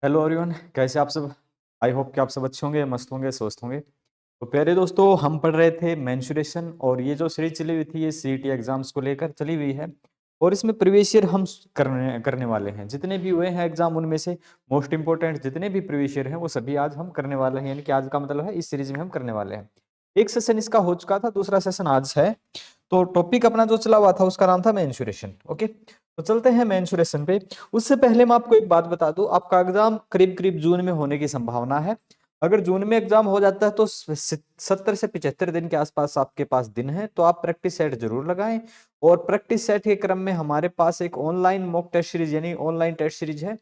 Hello everyone, कैसे आप सब। आई होप कि आप सब अच्छे होंगे, मस्त होंगे, स्वस्थ होंगे। तो प्यारे दोस्तों, हम पढ़ रहे थे मेंसुरेशन और ये जो सीरीज चली हुई थी ये सीईटी एग्जाम्स को लेकर चली हुई है। और इसमें प्रीवियस ईयर हम करने करने वाले हैं, जितने भी हुए हैं एग्जाम उनमें से मोस्ट इंपोर्टेंट जितने भी प्रीवियस ईयर हैं वो सभी आज हम करने वाले हैं। यानी कि आज का मतलब है इस सीरीज में हम करने वाले हैं। एक सेशन इसका हो चुका था, दूसरा सेशन आज है। तो टॉपिक अपना जो चला हुआ था उसका नाम था मेंसुरेशन। ओके, तो चलते हैं मेंसुरेशन पे। उससे पहले मैं आपको एक बात बता दूं, आपका एग्जाम करीब करीब जून में होने की संभावना है। अगर जून में एग्जाम हो जाता है तो 70 से 75 दिन के आसपास आपके पास दिन है, तो आप प्रैक्टिस सेट जरूर लगाएं। और प्रैक्टिस सेट के क्रम में हमारे पास एक ऑनलाइन मॉक टेस्ट सीरीज यानी ऑनलाइन टेस्ट सीरीज है।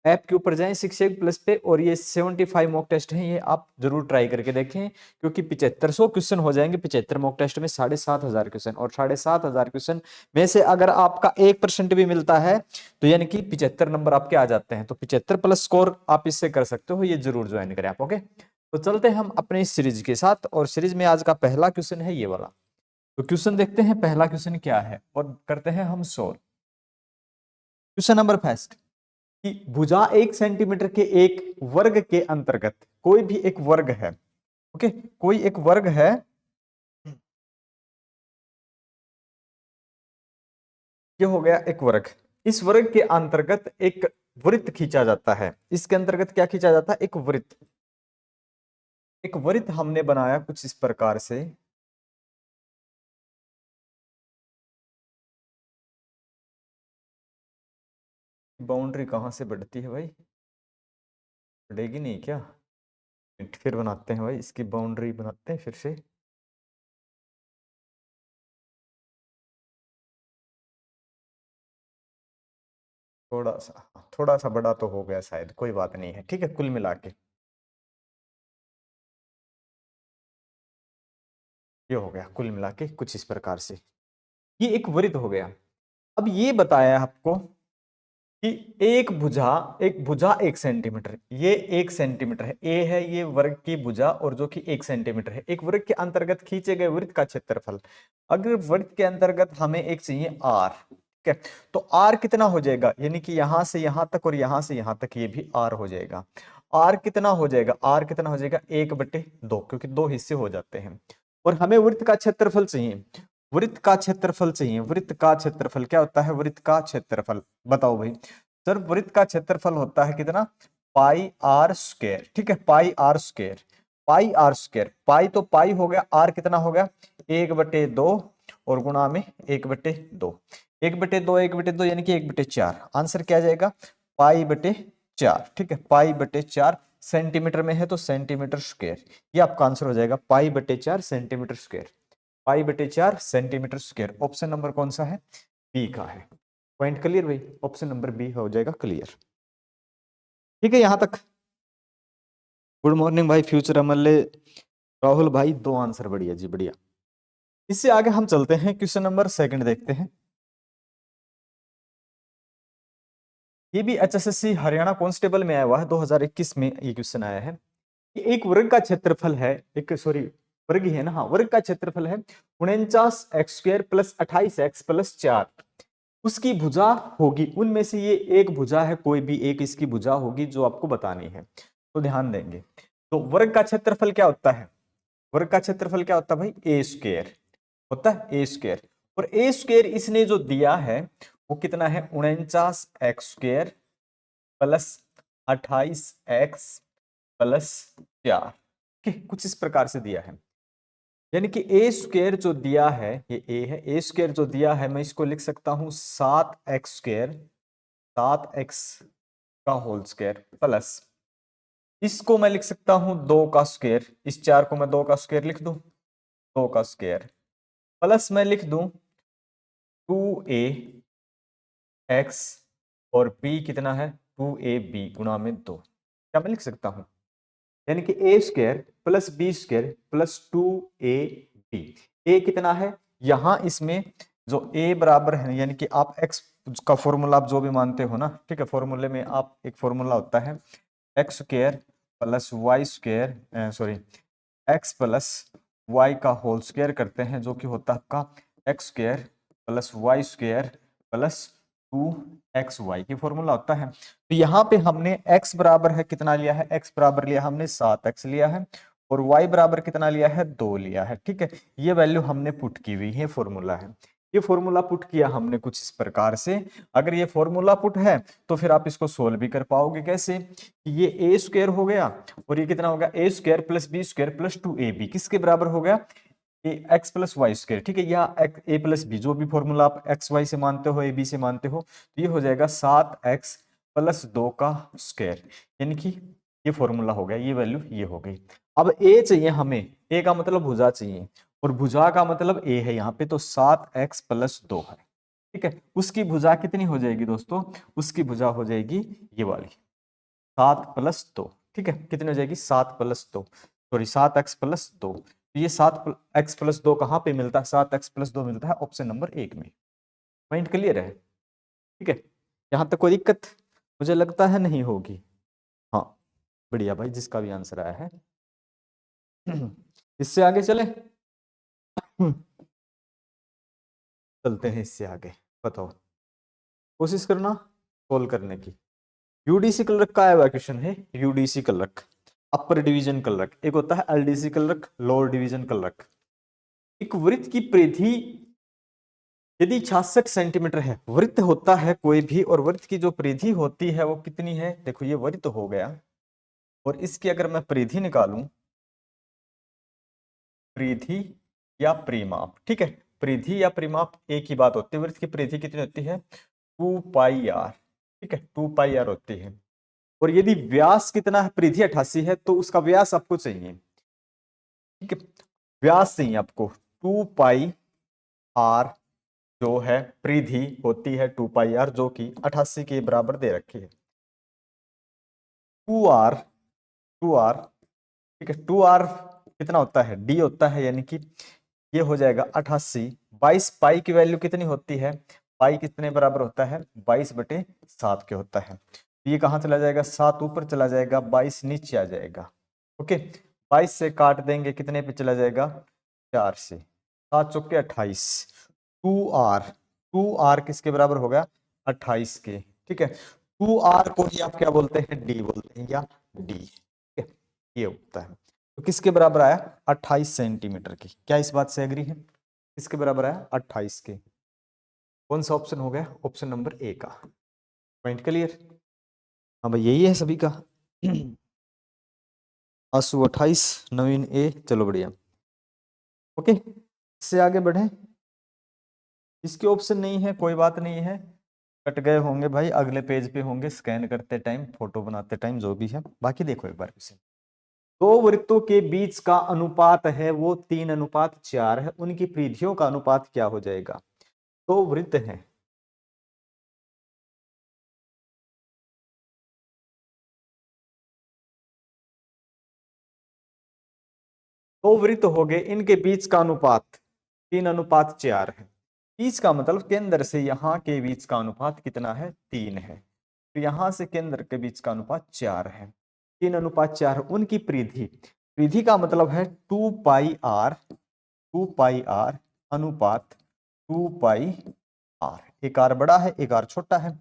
ऐप के ऊपर जाएं शिक्षक प्लस पे, और ये 75 मॉक टेस्ट हैं, ये आप जरूर ट्राई करके देखें। क्योंकि 7500 क्वेश्चन हो जाएंगे 75 मॉक टेस्ट में, 7500 क्वेश्चन, और 7500 क्वेश्चन में से अगर आपका 1% भी मिलता है तो यानी कि 75 नंबर आपके आ जाते हैं। तो 75 प्लस स्कोर आप इससे कर सकते हो, ये जरूर ज्वाइन करें आप। ओके, तो चलते हैं हम अपने इस सीरीज के साथ, और सीरीज में आज का पहला क्वेश्चन है ये वाला। तो क्वेश्चन देखते हैं पहला क्वेश्चन क्या है और करते हैं हम सोल्व। क्वेश्चन नंबर फर्स्ट कि भुजा 1 सेंटीमीटर के एक वर्ग के अंतर्गत कोई भी एक वर्ग है। ओके, कोई एक वर्ग है, ये हो गया एक वर्ग। इस वर्ग के अंतर्गत एक वृत्त खींचा जाता है। इसके अंतर्गत क्या खींचा जाता है? एक वृत्त। एक वृत्त हमने बनाया कुछ इस प्रकार से। बाउंड्री कहां से बढ़ती है भाई? बढ़ेगी नहीं क्या? फिर बनाते हैं भाई, इसकी बाउंड्री बनाते हैं फिर से। थोड़ा सा बड़ा तो हो गया शायद, कोई बात नहीं है, ठीक है। कुल मिला के ये हो गया, कुल मिला के कुछ इस प्रकार से ये एक वृत्त हो गया। अब ये बताया आपको कि एक भुजा 1 सेंटीमीटर, ये 1 सेंटीमीटर है, ए है ये वर्ग की भुजा, और जो कि 1 सेंटीमीटर है। एक वृत्त के अंतर्गत खींचे गए वृत्त का क्षेत्रफल। अगर वृत्त के अंतर्गत हमें एक चाहिए आर, ठीक है, तो आर कितना हो जाएगा? यानी कि यहां से यहां तक और यहां से यहां तक, ये भी आर हो जाएगा। आर कितना हो जाएगा? आर कितना हो जाएगा? 1/2, क्योंकि दो हिस्से हो जाते हैं। और हमें वृत्त का क्षेत्रफल चाहिए। वृत्त का क्षेत्रफल चाहिए। वृत्त का क्षेत्रफल क्या होता है? वृत्त का क्षेत्रफल बताओ भाई। सर, वृत्त का क्षेत्रफल होता है कितना? पाई आर स्क्वायर, ठीक है, pi R square. Pi R square, pi तो पाई हो गया, आर कितना हो गया? 1/2, और गुणा में 1/2। 1/2, 1/2 यानी कि 1/4। आंसर क्या आ जाएगा? पाई/4, ठीक है, पाई/4। सेंटीमीटर में है तो सेंटीमीटर स्क्वायर, ये आपका आंसर हो जाएगा, पाई/4 सेंटीमीटर स्क्वायर। पाई/4 सेंटीमीटर स्क्वायर। ऑप्शन नंबर कौन सा है? बी का है। पॉइंट क्लियर भाई, ऑप्शन नंबर बी हो जाएगा क्लियर। ठीक है यहां तक। गुड मॉर्निंग भाई, फ्यूचर अमल्ले राहुल भाई, दो आंसर, बढ़िया जी बढ़िया। इससे आगे हम चलते हैं, क्वेश्चन नंबर सेकंड देखते हैं। ये भी एचएसएससी हरियाणा कांस्टेबल में आया हुआ है, 2021 में ये क्वेश्चन आया है कि एक वर्ग का क्षेत्रफल है, एक सॉरी वर्ग ही है ना, हाँ, वर्ग का क्षेत्रफल है 49x² प्लस 28x+4। उसकी भुजा होगी, उनमें से ये एक भुजा है, कोई भी एक इसकी भुजा होगी जो आपको बतानी है। तो ध्यान देंगे। तो वर्ग का क्षेत्रफल क्या होता है? वर्ग का क्षेत्रफल क्या होता है भाई? ए स्क्वायर होता है, ए स्क्वायर। और ए स्क्वायर इसने जो दिया है वो कितना है? 49x² प्लस 28x+4, कुछ इस प्रकार से दिया है। यानी कि ए स्क्वायर जो दिया है, ये ए है, ए स्क्वायर जो दिया है मैं इसको लिख सकता हूं 7x², 7x का होल स्क्वायर, प्लस इसको मैं लिख सकता हूं 2 का स्क्वायर, इस 4 को मैं 2 का स्क्वायर लिख दूं, 2 का स्क्वायर, प्लस मैं लिख दूं 2ax, और b कितना है? 2ab गुणा में 2। क्या मैं लिख सकता हूं? यानी कि A square plus B square plus 2ab। A कितना है यहां इसमें? जो ए बराबर है, यानी कि आप एक्स का फॉर्मूला आप जो भी मानते हो ना, ठीक है, फॉर्मूले में आप एक फॉर्मूला होता है x² plus Y square, sorry, x plus Y का होल स्क्वायर करते हैं, जो कि होता है आपका x² plus Y square plus 2xy ये फॉर्मूला होता है। तो यहाँ पे हमने x बराबर है कितना लिया है, x बराबर लिया हमने 7x लिया है, और y बराबर कितना लिया है, 2 लिया है। ठीक है, ये वैल्यू हमने पुट की हुई है, फॉर्मूला है। ये फॉर्मूला पुट किया हमने कुछ इस प्रकार से। अगर ये फॉर्मूला पुट है तो फिर आप इसको सोल्व भी कर पाओगे। कैसे, ये ए स्क्वायर हो गया और ये कितना हो गया, A square plus B square plus 2ab किसके बराबर हो गया, एक्स प्लस वाई स्क्वायर। ठीक है, या ए प्लस बी, जो भी फॉर्मूला आप एक्स वाई से मानते हो, ए बी से मानते हो, तो ये हो जाएगा 7x प्लस 2 का स्क्वायर, यानी कि ये फॉर्मूला हो गया, ये वैल्यू ये हो गई। अब ए चाहिए हमें, ए का मतलब भुजा चाहिए, और भुजा का मतलब ए है यहाँ पे, तो 7x प्लस 2 है। ठीक है, उसकी भुजा कितनी हो जाएगी दोस्तों, उसकी भुजा हो जाएगी ये वाली 7+2। ठीक है, कितनी हो जाएगी, 7+2, सॉरी 7x+2। तो ये 7x+2 कहाँ पे मिलता है, 7x+2 मिलता है ऑप्शन नंबर 1 में। पॉइंट क्लियर है। ठीक है, यहाँ तक कोई दिक्कत मुझे लगता है नहीं होगी। हाँ बढ़िया भाई, जिसका भी आंसर आया है। इससे आगे चले, चलते हैं इससे आगे। बताओ, कोशिश करना सोल्व करने की। यूडीसी क्लर्क का आया हुआ क्वेश्चन है, UDC clerk upper division clerk, एक होता है LDC clerk lower division clerk. एक वृत्त की परिधि यदि 66 सेंटीमीटर है, वृत्त होता है कोई भी, और वृत्त की जो परिधि होती है वो कितनी है, देखो ये वृत्त हो गया, और इसकी अगर मैं परिधि निकालूं, परिधि या परिमाप, ठीक है, परिधि या परिमाप एक ही बात होती है। वृत्त की परिधि कितनी होती है, 2πr, ठीक है 2πr होती है। और यदि व्यास कितना है, परिधि 88 है, तो उसका व्यास आपको चाहिए। ठीक है, व्यास चाहिए आपको 2πr, जो है परिधि होती है 2πr, जो कि 88 के बराबर दे रखी है। 2r, 2r, ठीक है 2r कितना होता है, d होता है, यानी कि ये हो जाएगा 88। 22 पाई की वैल्यू कितनी होती है, पाई कितने बराबर होता है, 22/7 के होता है। ये कहाँ चला जाएगा, 7 ऊपर चला जाएगा, 22 नीचे आ जाएगा। ओके, 22 से काट देंगे, कितने पे चला जाएगा, 4 से, 7 चौके 28। 2r, 2r किसके बराबर हो गया, 28 के। ठीक है, 2r को ही आप क्या बोलते हैं, d बोलते हैं, या d। ठीक है, ये होता है। तो किसके बराबर आया, 28 सेंटीमीटर की। क्या इस बात से एग्री है, किसके बराबर आया, 28 के। कौन सा ऑप्शन हो गया, ऑप्शन नंबर ए का। Point clear. हाँ भाई यही है सभी का। आंसू 28, नवीन ए, चलो बढ़िया। ओके, इससे आगे बढ़े। इसके ऑप्शन नहीं है, कोई बात नहीं है, कट गए होंगे भाई, अगले पेज पे होंगे, स्कैन करते टाइम, फोटो बनाते टाइम, जो भी है। बाकी देखो एक बार इसे, दो वृत्तों के बीच का अनुपात है वो 3:4 है, उनकी परिधियों का अनुपात क्या हो जाएगा। दो वृत्त हैं, दो वृत्त हो गए, इनके बीच का अनुपात 3:4 है। बीच का मतलब केंद्र से यहाँ के बीच का अनुपात कितना है, 3 है। तो यहाँ से केंद्र के बीच का अनुपात 4 है, 3:4। उनकी परिधि, परिधि का मतलब है 2πr, 2πr अनुपात 2πr। एक आर बड़ा है, एक आर छोटा है,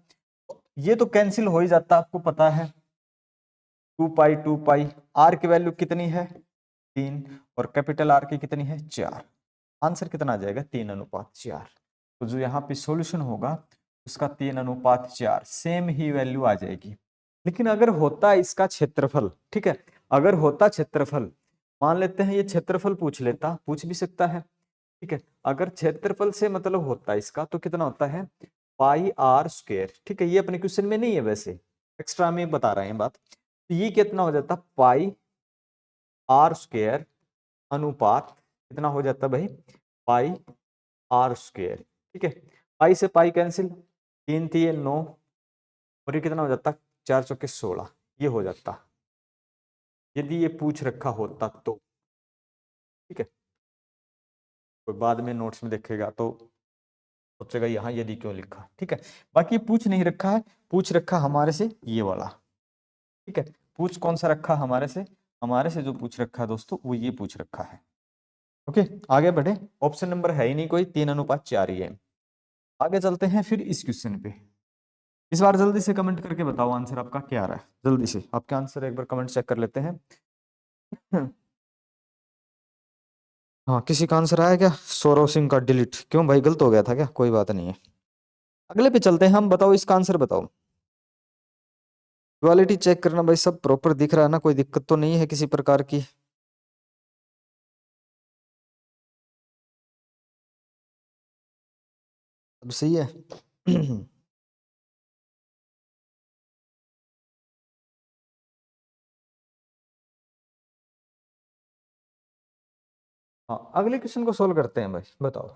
ये तो कैंसिल हो ही जाता, आपको पता है। 2π 2π, आर की वैल्यू कितनी है, 3, और कैपिटल आर की कितनी है, 4। आंसर कितना आ जाएगा, 3:4। तो जो यहाँ पे सॉल्यूशन होगा उसका 3:4 सेम ही वैल्यू आ जाएगी। लेकिन अगर होता इसका क्षेत्रफल, ठीक है, अगर होता क्षेत्रफल, मान लेते हैं ये क्षेत्रफल पूछ लेता, पूछ भी सकता है। ठीक है, अगर क्षेत्रफल से मतलब होता है इसका, तो कितना होता है, πr²। ठीक है, ये अपने क्वेश्चन में नहीं है, वैसे एक्स्ट्रा में बता रहे हैं बात। तो ये कितना हो जाता, πr² अनुपात कितना हो जाता भाई, πr²। ठीक है, पाई से पाई कैंसिल, 3 3 9, और ये कितना हो जाता, 4 चौके 16, ये हो जाता यदि ये पूछ रखा होता तो। ठीक है, कोई बाद में नोट्स में देखेगा तो सोचेगा यहाँ यदि क्यों लिखा। ठीक है, बाकी पूछ नहीं रखा है, पूछ रखा हमारे से ये वाला। ठीक है, पूछ कौन सा रखा हमारे से, हमारे से जो पूछ रखा है दोस्तों वो ये पूछ रखा है। ओके, आगे बढ़े, ऑप्शन नंबर है ही नहीं कोई, 3:4 ही है। आगे चलते हैं फिर इस क्वेश्चन पे। इस बार जल्दी से कमेंट करके बताओ आंसर आपका क्या आ रहा है, जल्दी से आपके आंसर एक बार कमेंट चेक कर लेते हैं। हाँ, किसी का आंसर आया क्या? सौरव सिंह का डिलीट, क्यों भाई गलत हो गया था क्या? कोई बात नहीं है, अगले पे चलते हैं हम। बताओ इसका आंसर बताओ। क्वालिटी चेक करना भाई, सब प्रॉपर दिख रहा है ना? कोई दिक्कत तो नहीं है किसी प्रकार की? अब सही है। हाँ, अगले क्वेश्चन को सोल्व करते हैं भाई। बताओ,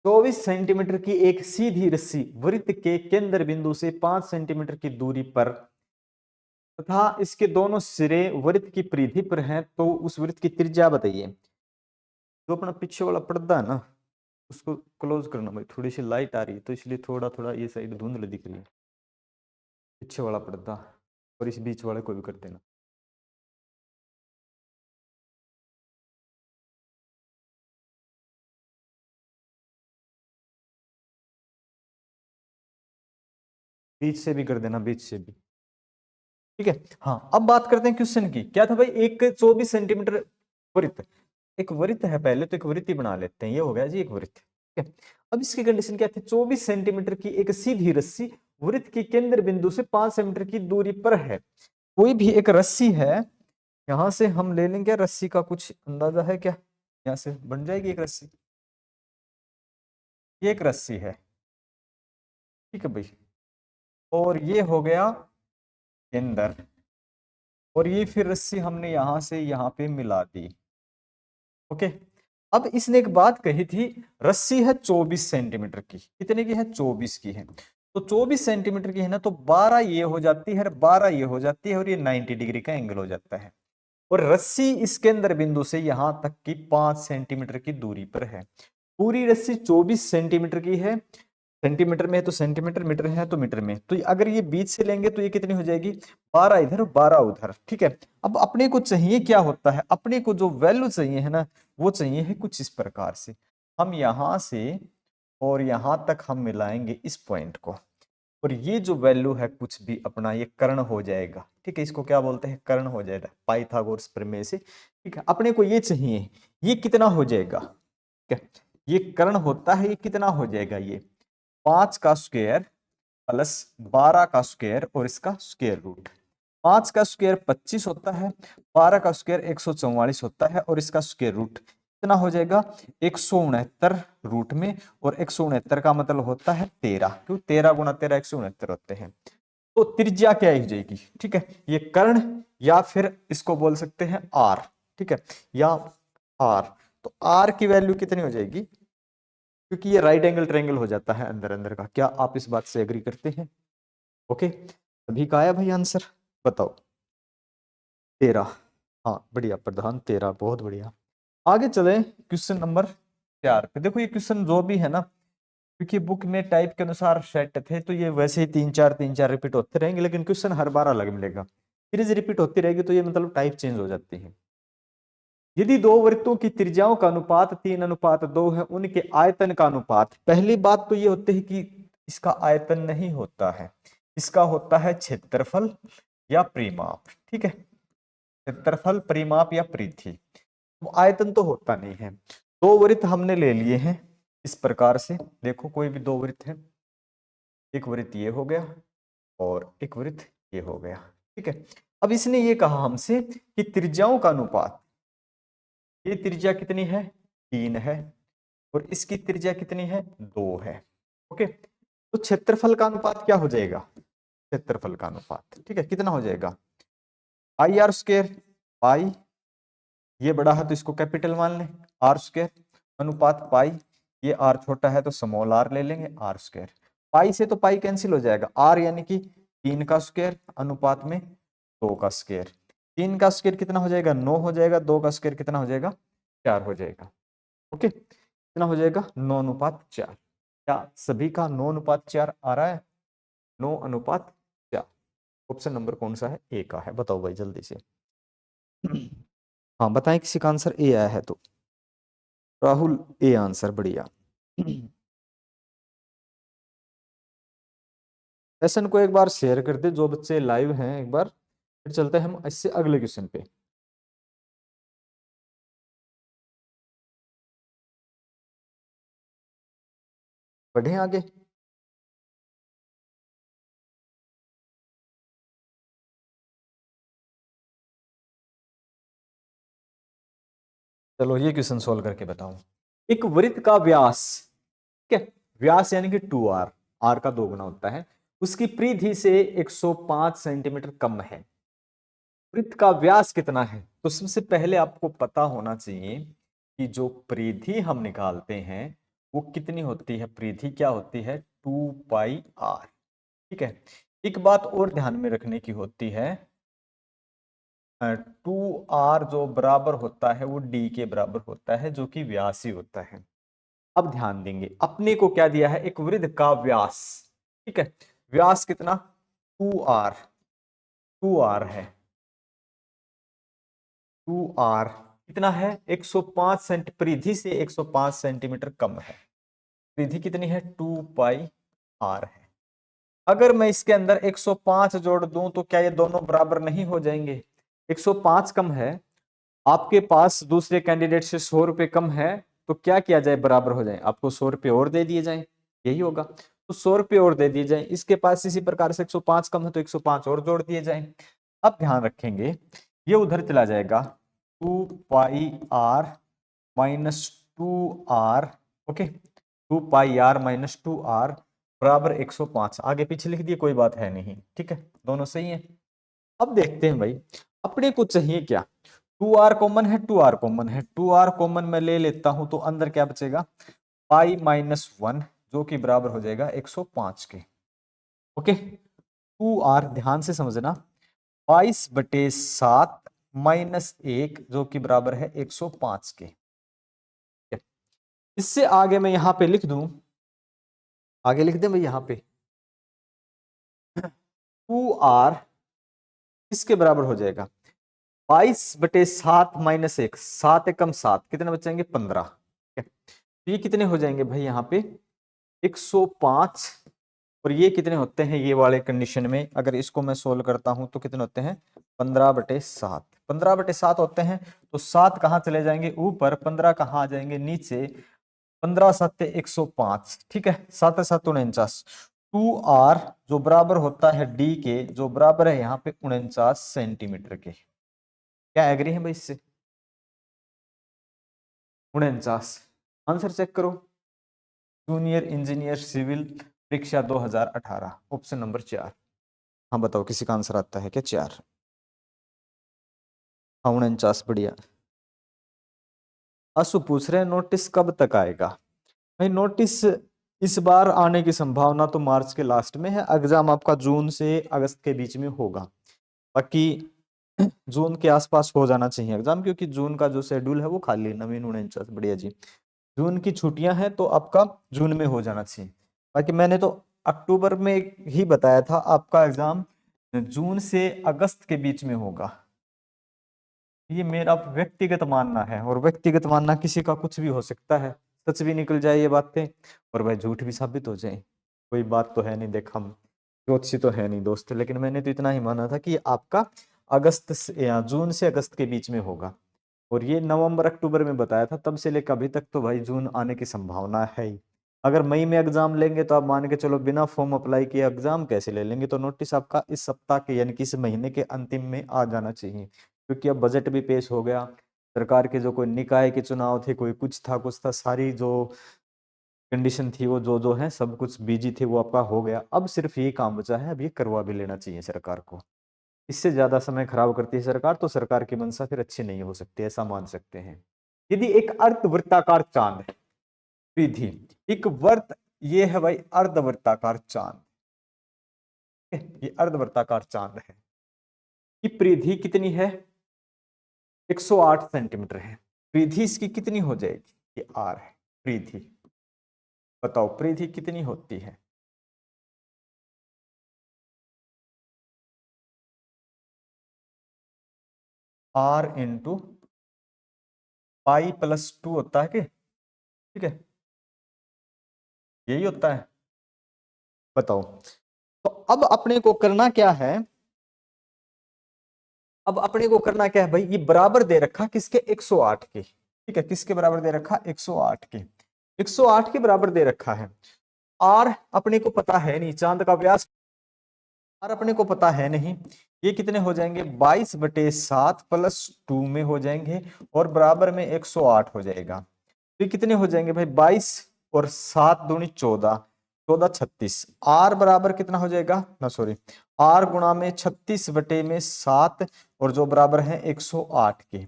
24 सेंटीमीटर की एक सीधी रस्सी वृत्त के केंद्र बिंदु से 5 सेंटीमीटर की दूरी पर तथा इसके दोनों सिरे वृत्त की परिधि पर हैं, तो उस वृत्त की त्रिज्या बताइए। जो अपना पीछे वाला पर्दा है ना, उसको क्लोज करना भाई। थोड़ी सी लाइट आ रही है तो इसलिए थोड़ा थोड़ा ये साइड धुंधली दिख रही है, पीछे वाला पर्दा, और इस बीच वाले को भी कर देना। बीच से भी कर देना, बीच से भी। ठीक है। हाँ, अब बात करते हैं क्वेश्चन की। क्या था भाई? एक 24 सेंटीमीटर वृत्त, एक वृत्त है। पहले तो एक वृत्त ही बना लेते हैं। ये हो गया जी एक वृत्त। ठीक है। अब इसकी कंडीशन क्या थी? 24 सेंटीमीटर की एक सीधी रस्सी वृत्त के केंद्र बिंदु से 5 सेंटीमीटर की दूरी पर है। कोई भी एक रस्सी है, यहां से हम ले लेंगे। रस्सी का कुछ अंदाजा है क्या? यहां से बन जाएगी एक रस्सी। ये एक रस्सी है, ठीक है भाई। और ये हो गया केंद्र, और ये फिर रस्सी हमने यहां से यहां पे मिला दी। ओके। अब इसने एक बात कही थी, रस्सी है 24 सेंटीमीटर की। कितने की है? 24 की है। तो 24 सेंटीमीटर की है ना, तो 12 ये हो जाती है, 12 ये हो जाती है, और ये 90 डिग्री का एंगल हो जाता है। और रस्सी इस केंद्र बिंदु से यहां तक की 5 सेंटीमीटर की दूरी पर है। पूरी रस्सी 24 सेंटीमीटर की है। सेंटीमीटर में है तो सेंटीमीटर, मीटर है तो मीटर में। तो अगर ये बीच से लेंगे तो ये कितनी हो जाएगी? 12 इधर 12 उधर। ठीक है। अब अपने को चाहिए क्या होता है? अपने को जो वैल्यू चाहिए है ना, वो चाहिए है कुछ इस प्रकार से। हम यहां से और यहां तक हम मिलाएंगे इस पॉइंट को, और ये जो वैल्यू है कुछ भी अपना ये कर्ण हो जाएगा। ठीक है। इसको क्या बोलते हैं? कर्ण हो जाएगा, पाइथागोरस प्रमेय से। ठीक है। अपने को ये चाहिए, ये कितना हो जाएगा? ठीक है। ये कर्ण होता है, ये कितना हो जाएगा? ये 5 का स्क्वायर प्लस 12 का स्क्वायर और इसका स्क्वायर रूट। 5 का स्क्वायर 25 होता है, 12 का स्क्वायर 144 होता है, और इसका स्क्वायर रूट कितना हो जाएगा? 169 रूट में। और 169 का मतलब होता है 13, क्यों? 13 गुणा 13 169 होते हैं। तो त्रिज्या क्या हो जाएगी? ठीक है। ये कर्ण, या फिर इसको बोल सकते हैं आर। ठीक है, या आर। तो आर की वैल्यू कितनी हो जाएगी? क्योंकि ये राइट एंगल ट्रायंगल हो जाता है अंदर अंदर का। क्या आप इस बात से एग्री करते हैं? ओके, सभी का आया भाई आंसर? बताओ। 13। हाँ बढ़िया प्रधान, 13, बहुत बढ़िया। आगे चले क्वेश्चन नंबर 4 पे। देखो ये क्वेश्चन जो भी है ना, क्योंकि बुक में टाइप के अनुसार सेट थे, तो ये वैसे ही 3 4 रिपीट होते रहेंगे, लेकिन क्वेश्चन हर बार अलग मिलेगा। सीरीज रिपीट होती रहेगी तो ये मतलब टाइप चेंज हो जाती है। यदि दो वृत्तों की त्रिज्याओं का अनुपात 3:2 है, उनके आयतन का अनुपात। पहली बात तो ये होती है कि इसका आयतन नहीं होता है, इसका होता है क्षेत्रफल या परिमाप। ठीक है, क्षेत्रफल, परिमाप या परिधि। वो आयतन तो होता नहीं है। दो वृत्त हमने ले लिए हैं इस प्रकार से। देखो कोई भी दो वृत्त है, एक वृत्त ये हो गया और एक वृत्त ये हो गया। ठीक है। अब इसने ये कहा हमसे कि त्रिज्याओं का अनुपात, ये त्रिज्या कितनी है? 3 है, और इसकी त्रिज्या कितनी है? 2 है। ओके। तो क्षेत्रफल का अनुपात क्या हो जाएगा? क्षेत्रफल का अनुपात, ठीक है, कितना हो जाएगा? पाई आर स्क्वायर। पाई ये बड़ा है तो इसको कैपिटल मान लें, आर स्क्वायर अनुपात पाई। ये आर छोटा है तो स्मॉल आर ले लेंगे, आर स्क्वायर। पाई से तो पाई कैंसिल हो जाएगा, आर यानी कि 3 का स्क्वायर अनुपात में 2 का स्क्वायर। 3 का स्क्वायर कितना हो जाएगा? 9 हो जाएगा। 2 का स्क्वायर कितना हो जाएगा? 4 हो जाएगा। ओके, कितना हो जाएगा? 9:4। क्या सभी का 9:4 आ रहा है? 9:4। ऑप्शन नंबर कौन सा है? ए का है। बताओ भाई जल्दी से। हाँ बताएं, किसी का आंसर ए आया है तो। राहुल ए आंसर, बढ़िया। सेशन को एक बार शेयर कर दे जो बच्चे लाइव हैं एक बार, फिर चलते हैं हम इससे अगले क्वेश्चन पे। बढ़े आगे। चलो ये क्वेश्चन सोल्व करके बताऊं। एक वृत्त का व्यास, ठीक है, व्यास यानी कि 2r, r का 2 गुना होता है, उसकी परिधि से 105 सेंटीमीटर कम है। वृत्त का व्यास कितना है? तो सबसे पहले आपको पता होना चाहिए कि जो परिधि हम निकालते हैं वो कितनी होती है। परिधि क्या होती है? 2πr। ठीक है। एक बात और ध्यान में रखने की होती है, 2r जो बराबर होता है वो d के बराबर होता है, जो कि व्यास ही होता है। अब ध्यान देंगे, अपने को क्या दिया है? एक वृत्त का व्यास। ठीक है, व्यास कितना? 2r, 2r है, 2r कितना है? 105 सेंटी, परिधि से 105 सेंटीमीटर कम है। परिधि कितनी है? 2πr है। अगर मैं इसके अंदर 105 जोड़ दूं तो क्या ये दोनों बराबर नहीं हो जाएंगे? 105 कम है, आपके पास दूसरे कैंडिडेट से 100 रुपए कम है, तो क्या किया जाए? बराबर हो जाए, आपको 100 रुपए और दे दिए जाए, यही होगा। तो 100 रुपए और दे दिए जाए, इसके पास इसी प्रकार से 105 कम है तो 105 और जोड़ दिए जाए। अब ध्यान रखेंगे, ये उधर चला जाएगा, 2πr minus 2r, okay, 2πr minus 2r बराबर 105। आगे पीछे लिख दिए, कोई बात है नहीं, ठीक है, दोनों सही है। अब देखते हैं भाई, अपने को चाहिए क्या? 2r कॉमन है, 2r कॉमन है, 2r कॉमन मैं ले लेता हूं तो अंदर क्या बचेगा? पाई माइनस 1, जो कि बराबर हो जाएगा 105 के। ओके, 2r ध्यान से समझना, 22/7 माइनस 1 जो कि बराबर है 105 के। इससे आगे मैं यहां पे लिख दूं, आगे लिख दें भाई यहां पे, 2r इसके बराबर हो जाएगा 22/7 माइनस 1, 7 एकम 7, कितने बचेंगे? 15। तो ये कितने हो जाएंगे भाई यहाँ पे? 105। और ये कितने होते हैं ये वाले कंडीशन में? अगर इसको मैं सोल्व करता हूं तो कितने होते हैं? 15/7, 15/7 होते हैं। तो 7 कहाँ चले जाएंगे? ऊपर। 15 कहाँ आ जाएंगे? नीचे। 15×7 105, ठीक है, 7×7 49। 2r जो बराबर होता है d के, जो बराबर है यहाँ पे 49 सेंटीमीटर के। क्या एग्री है भाई इससे? 49। आंसर चेक करो, जूनियर इंजीनियर सिविल परीक्षा 2018, ऑप्शन नंबर 4। हाँ बताओ, किसी का आंसर आता है क्या? 4। हाँ 49, बढ़िया। आंसू पूछ रहे हैं नोटिस कब तक आएगा? भाई नोटिस इस बार आने की संभावना तो मार्च के लास्ट में है, एग्जाम आपका जून से अगस्त के बीच में होगा। बाकी जून के आसपास हो जाना चाहिए एग्जाम, क्योंकि जून का जो शेड्यूल है वो खाली है। नवीन 49, बढ़िया जी। जून की छुट्टियां हैं तो आपका जून में हो जाना चाहिए। बाकी मैंने तो अक्टूबर में ही बताया था आपका एग्जाम जून से अगस्त के बीच में होगा। ये मेरा व्यक्तिगत मानना है, और व्यक्तिगत मानना किसी का कुछ भी हो सकता है, सच भी निकल जाए ये बातें और भाई झूठ भी साबित हो जाए। कोई बात तो है नहीं, देख हम ज्योतिषी तो है नहीं दोस्त, लेकिन मैंने तो इतना ही माना था कि आपका अगस्त से या जून से अगस्त के बीच में होगा। और ये नवंबर अक्टूबर में बताया था, तब से लेकर अभी तक तो भाई जून आने की संभावना है ही। अगर मई में एग्जाम लेंगे तो आप मान के चलो बिना फॉर्म अप्लाई किए एग्जाम कैसे ले लेंगे? तो नोटिस आपका इस सप्ताह के यानी कि इस महीने के अंतिम में आ जाना चाहिए, क्योंकि अब बजट भी पेश हो गया, सरकार के जो कोई निकाय के चुनाव थे, कोई कुछ था, सारी जो कंडीशन थी वो जो है सब कुछ बिजी थे, वो आपका हो गया। अब सिर्फ ये काम बचा है, अब ये करवा भी लेना चाहिए सरकार को। इससे ज्यादा समय खराब करती है सरकार तो सरकार की मंशा फिर अच्छी नहीं हो सकती, ऐसा मान सकते हैं। यदि एक अर्धवृत्ताकार चांद है, विधि एक वर्त, ये है भाई अर्धवृत्ताकार चांद, ये अर्धवृत्ताकार चांद है, की परिधि कितनी है? 108 सेंटीमीटर है। परिधि इसकी कितनी हो जाएगी? ये आर है परिधि। बताओ परिधि कितनी होती है? आर इंटू पाई+2 होता है कि, ठीक है, यही होता है। बताओ, तो अब अपने को करना क्या है, अब अपने को करना क्या है भाई, ये बराबर दे रखा किसके, 108 के, ठीक है, किसके बराबर दे रखा, 108 के, 108 के बराबर दे रखा है। आर अपने को पता है नहीं, चांद का व्यास आर अपने को पता है नहीं, ये कितने हो जाएंगे, 22/7 +2 में हो जाएंगे और बराबर में 108 हो जाएगा। तो ये कितने हो जाएंगे भाई, 22 और 7 दूनी 14, 14 36, आर बराबर कितना हो जाएगा ना, सॉरी, आर गुणा में 36/7 और जो बराबर है 108 के।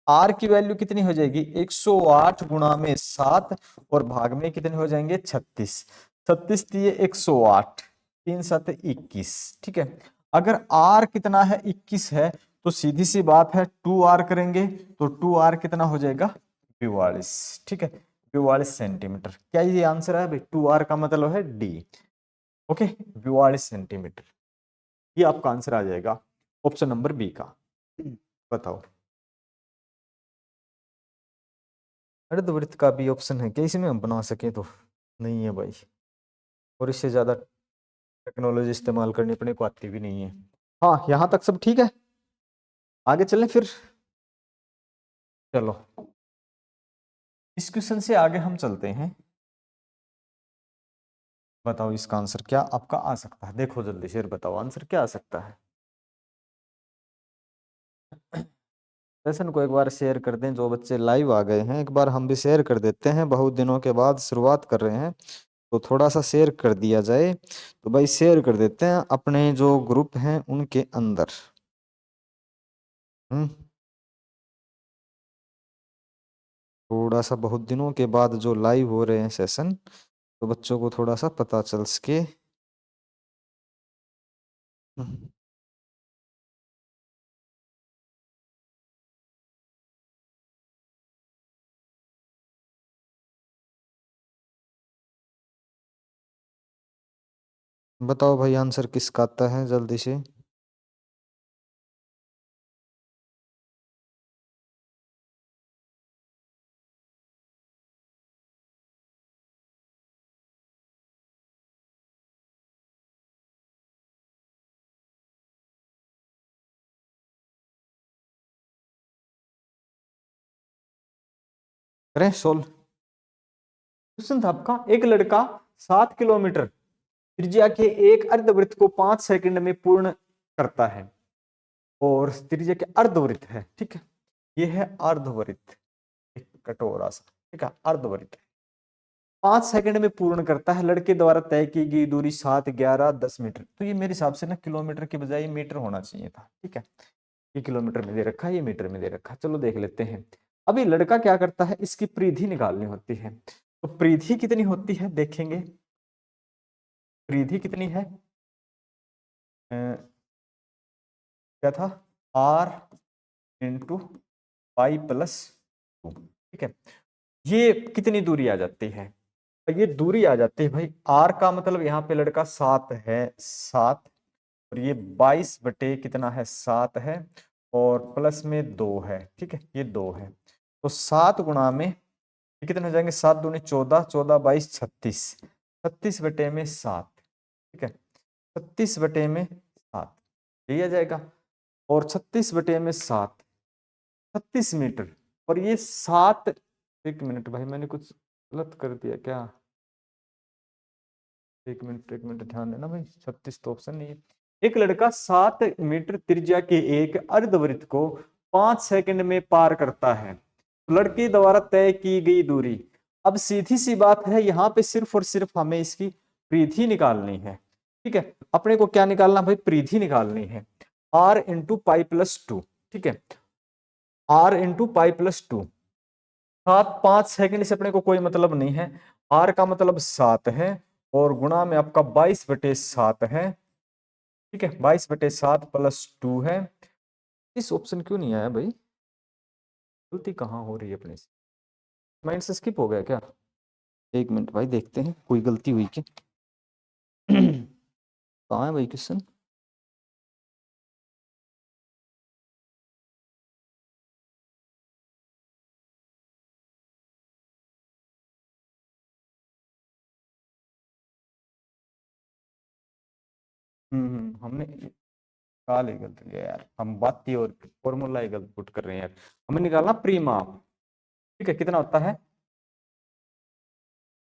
आर की वैल्यू कितनी हो जाएगी, 108 गुणा में 7 और भाग में कितने हो जाएंगे, 36, 36 दिए 108, 3 7 21, ठीक है। अगर आर कितना है, 21 है, तो सीधी सी बात है 2r करेंगे तो 2r कितना हो जाएगा, 42, ठीक है, 42 सेंटीमीटर। क्या ये आंसर है भाई, 2r का मतलब है डी, ओके, 42 सेंटीमीटर, ये आपका आंसर आ जाएगा ऑप्शन नंबर बी का। बताओ, अर्धवृत्त का भी ऑप्शन है क्या इसमें हम बना सके, तो नहीं है भाई, और इससे ज्यादा टेक्नोलॉजी इस्तेमाल करनी अपने को आती भी नहीं है। हाँ, यहां तक सब ठीक है, आगे चलें फिर। चलो इस क्वेश्चन से आगे हम चलते हैं। बताओ इसका आंसर क्या आपका आ सकता है, देखो जल्दी से बताओ आंसर क्या आ सकता है। सेशन को एक बार शेयर कर दें, जो बच्चे लाइव आ गए हैं एक बार हम भी शेयर कर देते हैं, बहुत दिनों के बाद शुरुआत कर रहे हैं तो थोड़ा सा शेयर कर दिया जाए। तो भाई शेयर कर देते हैं अपने जो ग्रुप हैं उनके अंदर। हम्म, थोड़ा सा बहुत दिनों के बाद जो लाइव हो रहे हैं सेशन, तो बच्चों को थोड़ा सा पता चल सके। हम्म, बताओ भाई आंसर किसका आता है जल्दी से। करें सोल्व। क्वेश्चन था आपका, एक लड़का 7 किलोमीटर त्रिज्या के एक अर्धवृत्त को 5 सेकंड में पूर्ण करता है, और त्रिज्या के अर्धवृत्त है, ठीक है, ये है अर्धवृत्त, एक कटोरा सा, ठीक है, अर्धवृत्त 5 सेकंड में पूर्ण करता है, लड़के द्वारा तय की गई दूरी 7 11 10 मीटर। तो ये मेरे हिसाब से ना किलोमीटर के बजाय मीटर होना चाहिए था, ठीक है, ये किलोमीटर में दे रखा है, ये मीटर में दे रखा है, चलो देख लेते हैं। अभी लड़का क्या करता है, इसकी परिधि निकालनी होती है, तो परिधि कितनी होती है देखेंगे, परिधि कितनी है, क्या था, आर इंटू पाई प्लस 2, ठीक है, ये कितनी दूरी आ जाती है, ये दूरी आ जाती है भाई, आर का मतलब यहाँ पे लड़का 7 है, 7, और ये 22 कितना है 7 है, और प्लस में 2 है, ठीक है, ये 2 है, तो 7 गुणा में ये कितने हो जाएंगे, 7 दूनी 14, 14 22 36, 36/7, ठीक है, 36/7 यही आ जाएगा, और 36/7 36 मीटर, और ये 7, एक मिनट भाई मैंने कुछ गलत कर दिया क्या, एक मिनट ध्यान देना भाई, 36 तो ऑप्शन नहीं है। एक लड़का 7 मीटर त्रिज्या के एक अर्धवृत्त को 5 सेकंड में पार करता है, लड़के द्वारा तय की गई दूरी, अब सीधी सी बात है यहाँ पे सिर्फ और सिर्फ हमें इसकी परिधि निकालनी है, ठीक है, अपने को क्या निकालना भाई, परिधि निकालनी है, आर इंटू पाई प्लस 2, ठीक है, r into pi plus 2, 7 5 second से अपने को कोई मतलब नहीं है, आर का मतलब 7 है, और गुणा में आपका 22/7 है, ठीक है, 22/7 +2 है। इस ऑप्शन क्यों नहीं आया भाई, गलती कहाँ हो रही है अपने से, माइंड से स्किप हो गया क्या, एक मिनट भाई देखते हैं कोई गलती हुई क्या। कहाँ है भाई क्वेश्चन, हमने निकाल ही गलत लिया यार, हम बात की और फॉर्मूला ही गलत पुट कर रहे हैं यार। हमें निकालना प्रीमाप, ठीक है, कितना होता है,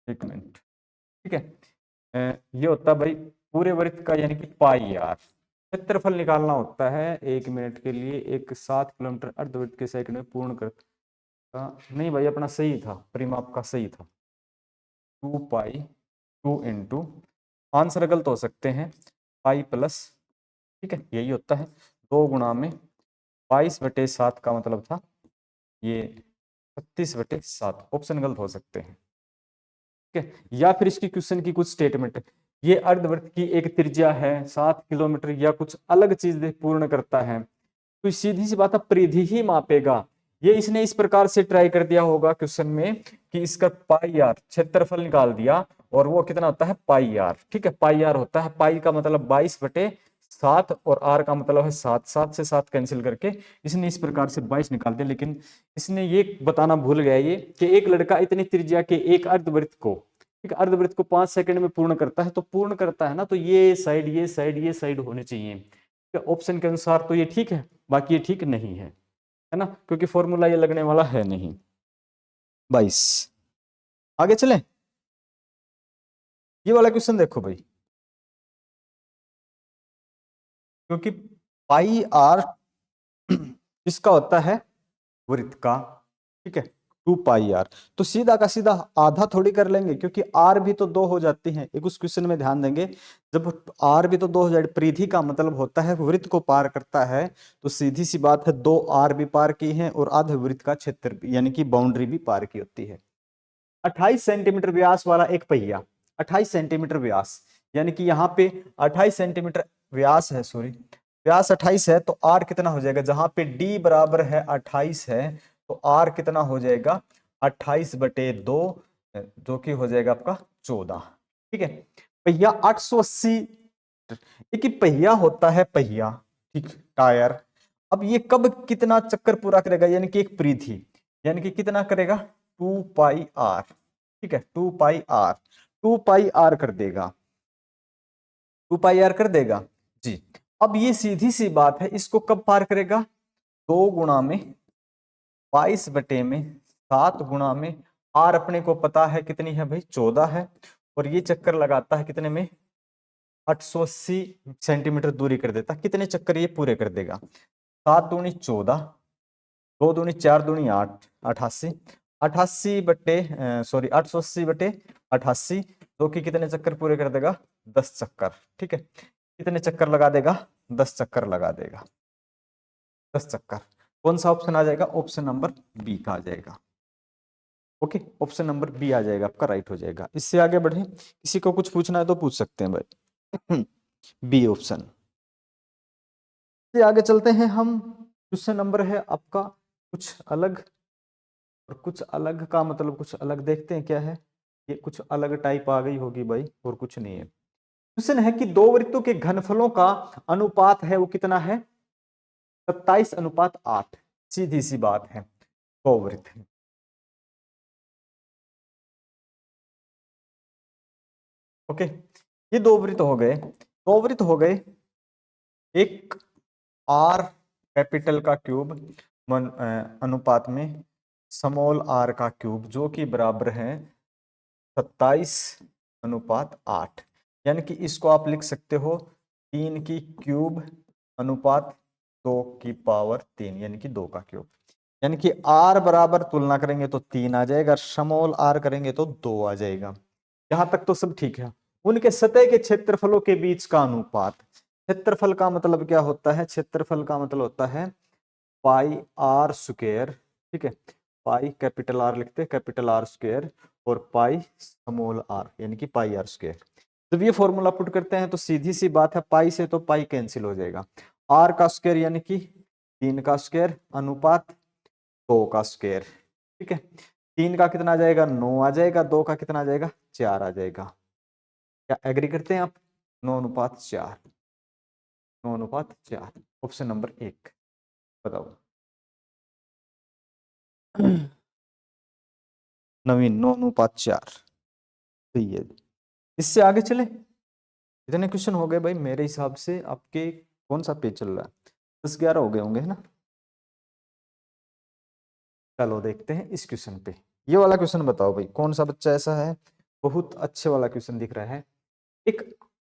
एक मिनट, ठीक है। ये होता है भाई पूरे वृत्त का यानी कि पाई आर। क्षेत्रफल निकालना होता है 1 मिनट के लिए, एक 7 किलोमीटर अर्धवृत्त के सेकंड में पूर्ण करता। नहीं भाई अपना सही था, परिमाप का सही था, 2 पाई 2 इंटू, आंसर गलत हो सकते हैं, पाई प्लस, ठीक है, यही होता है 2 गुणा में 22/7 का मतलब था ये 36/7, ऑप्शन गलत हो सकते हैं, ठीक है। या फिर इसकी क्वेश्चन की कुछ स्टेटमेंट, ये अर्धवृत्त की एक त्रिज्या है 7 किलोमीटर या कुछ अलग चीज पूर्ण करता है, तो सीधी सी बात है परिधि ही मापेगा। ये इसने इस प्रकार से ट्राई कर दिया होगा क्वेश्चन में कि इसका पाई आर क्षेत्रफल निकाल दिया, और वो कितना होता है पाई आर, ठीक है, पाई आर होता है, पाई का मतलब 22/7 और आर का मतलब है 7, 7 से 7 कैंसिल करके इसने इस प्रकार से 22 निकाल दिया। लेकिन इसने ये बताना भूल गया ये कि एक लड़का इतनी त्रिज्या के एक अर्धवृत्त को, ठीक है, अर्धवृत्त को 5 सेकंड में पूर्ण करता है, तो पूर्ण करता है ना, तो ये साइड ये साइड ये साइड होनी चाहिए, ऑप्शन के अनुसार तो ये ठीक है, बाकी ये ठीक नहीं है ना, क्योंकि फॉर्मूला ये लगने वाला है नहीं। 22, आगे चले, ये वाला क्वेश्चन देखो भाई, क्योंकि पाई आर इसका होता है वृत्त का, ठीक है, 2 पाई आर, तो सीधा का सीधा आधा थोड़ी कर लेंगे, क्योंकि आर भी तो 2 हो जाती है, एक उस क्वेश्चन में ध्यान देंगे, जब आर भी तो 2 हो जाए, परिधि का मतलब होता है वृत्त को पार करता है, तो सीधी सी बात है 2 आर भी पार की है और आधे वृत्त का क्षेत्र यानी कि बाउंड्री भी पार की होती है। 28 सेंटीमीटर व्यास वाला एक पहिया, 28 सेंटीमीटर व्यास, यानी कि यहाँ पे 28 सेंटीमीटर व्यास है, सॉरी व्यास 28 है, तो आर कितना हो जाएगा, जहां पे डी बराबर है 28 है, तो आर कितना हो जाएगा 28/2, जो कि हो जाएगा आपका 14, ठीक है। पहिया 880, एक ही पहिया होता है पहिया, ठीक, टायर। अब ये कब कितना चक्कर पूरा करेगा, यानी कि एक परिधि, यानी कि कितना करेगा 2 पाई आर, ठीक है, 2 पाई आर, 2 पाई आर कर देगा, 2 पाई आर कर देगा जी। अब ये सीधी सी बात है, इसको कब पार करेगा, 2 गुणा में 22/7 आर अपने को पता है कितनी है भाई 14 है, और ये चक्कर लगाता है कितने में 880 सेंटीमीटर दूरी कर देता, कितने चक्कर ये पूरे कर देगा, 7 दूनी 14, 2 दूनी 4 दूनी 8, 88, 880 जो कि कितने चक्कर पूरे कर देगा 10 चक्कर, ठीक है, कितने चक्कर लगा देगा 10 चक्कर लगा देगा, 10 चक्कर। कौन सा ऑप्शन आ जाएगा, ऑप्शन नंबर बी का आ जाएगा, ओके, ऑप्शन नंबर बी आ जाएगा आपका, राइट हो जाएगा। इससे आगे बढ़े, किसी को कुछ पूछना है तो पूछ सकते हैं भाई बी ऑप्शन से आगे चलते हैं हम। क्वेश्चन नंबर है आपका कुछ अलग, और कुछ अलग का मतलब कुछ अलग देखते हैं क्या है, ये कुछ अलग टाइप आ गई होगी भाई, और कुछ नहीं है। क्वेश्चन है कि दो वृत्तों के घनफलों का अनुपात है वो कितना है, 27/8, सीधी सी बात है, दो वृत्त है, ओके, ये दो वृत्त हो गए, दो वृत्त हो गए, एक आर कैपिटल का क्यूब अनुपात में स्मॉल आर का क्यूब, जो कि बराबर है 27/8, यानी कि इसको आप लिख सकते हो 3 की क्यूब अनुपात 2 की पावर 3, यानी कि 2 का क्यूब, यानी कि आर बराबर तुलना करेंगे तो 3 आ जाएगा, स्मॉल आर करेंगे तो 2 आ जाएगा, यहां तक तो सब ठीक है। उनके सतह के क्षेत्रफलों के बीच का अनुपात, क्षेत्रफल का मतलब क्या होता है, क्षेत्रफल का मतलब होता है पाई आर स्क्वायर, ठीक है, पाई कैपिटल आर लिखते हैं कैपिटल आर स्क्वायर, और पाई स्मॉल आर यानी कि पाई आर स्क्वायर। जब ये फॉर्मूला पुट करते हैं तो सीधी सी बात है, पाई से तो पाई कैंसिल हो जाएगा, आर का स्क्वायर यानी कि 3 का स्क्वायर अनुपात 2 का स्क्वायर, ठीक है, 3 का कितना आ जाएगा 9 आ जाएगा, 2 का कितना आ जाएगा 4 आ जाएगा, क्या एग्री करते हैं आप, 9/4, 9/4, ऑप्शन नंबर 1, बताओ नवीन, 9/4 सही है। इससे आगे चले, इतने क्वेश्चन हो गए भाई मेरे हिसाब से। आपके कौन सा पेज चल रहा है? 10-11 हो गए होंगे, है ना? चलो देखते हैं इस क्वेश्चन पे। ये वाला क्वेश्चन बताओ भाई, कौन सा बच्चा ऐसा है, बहुत अच्छे वाला क्वेश्चन दिख रहा है। एक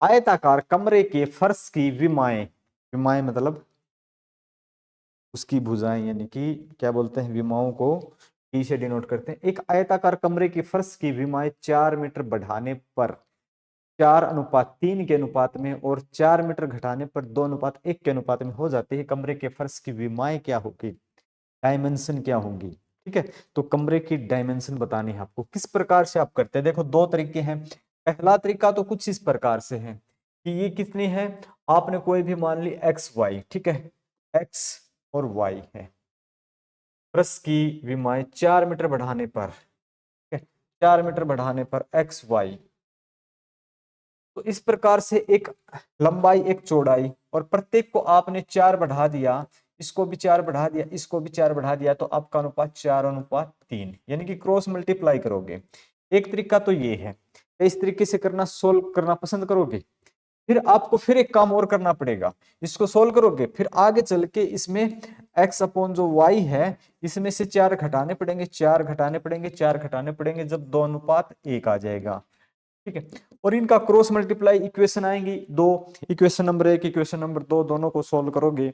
आयताकार कमरे के फर्श की विमाएं, विमाएं मतलब उसकी भुजाएं, यानी कि क्या बोलते हैं, विमाओं को टी से डिनोट करते हैं। एक आयताकार कमरे के फर्श की विमाएं 4 मीटर बढ़ाने पर 4:3 के अनुपात में और 4 मीटर घटाने पर 2:1 के अनुपात में हो जाती है। कमरे के फर्श की विमाएं क्या होगी, डायमेंशन क्या होंगी? ठीक है, तो कमरे की डायमेंशन बतानी है आपको। किस प्रकार से आप करते हैं, देखो दो तरीके हैं। पहला तरीका तो कुछ इस प्रकार से है कि ये कितनी है, आपने कोई भी मान ली एक्स वाई, ठीक है, एक्स और वाई है, फर्श की विमाएं 4 मीटर बढ़ाने पर, ठीक है, 4 मीटर बढ़ाने पर एक्स वाई, तो इस प्रकार से एक लंबाई एक चौड़ाई, और प्रत्येक को आपने 4 बढ़ा दिया, इसको भी 4 बढ़ा दिया, इसको भी 4 बढ़ा दिया, तो आपका अनुपात 4:3, यानी कि क्रॉस मल्टीप्लाई करोगे। एक तरीका तो ये है। इस तरीके से करना, सोल्व करना पसंद करोगे? फिर आपको फिर एक काम और करना पड़ेगा। इसको सोल्व करोगे, फिर आगे चल के इसमें x अपॉन जो y है, इसमें से 4 घटाने पड़ेंगे, 4 घटाने पड़ेंगे, 4 घटाने पड़ेंगे, जब 2:1 आ जाएगा। ठीक है, और इनका क्रॉस मल्टीप्लाई इक्वेशन आएंगी दो, इक्वेशन नंबर 1, इक्वेशन नंबर 2, दोनों को सोल्व करोगे,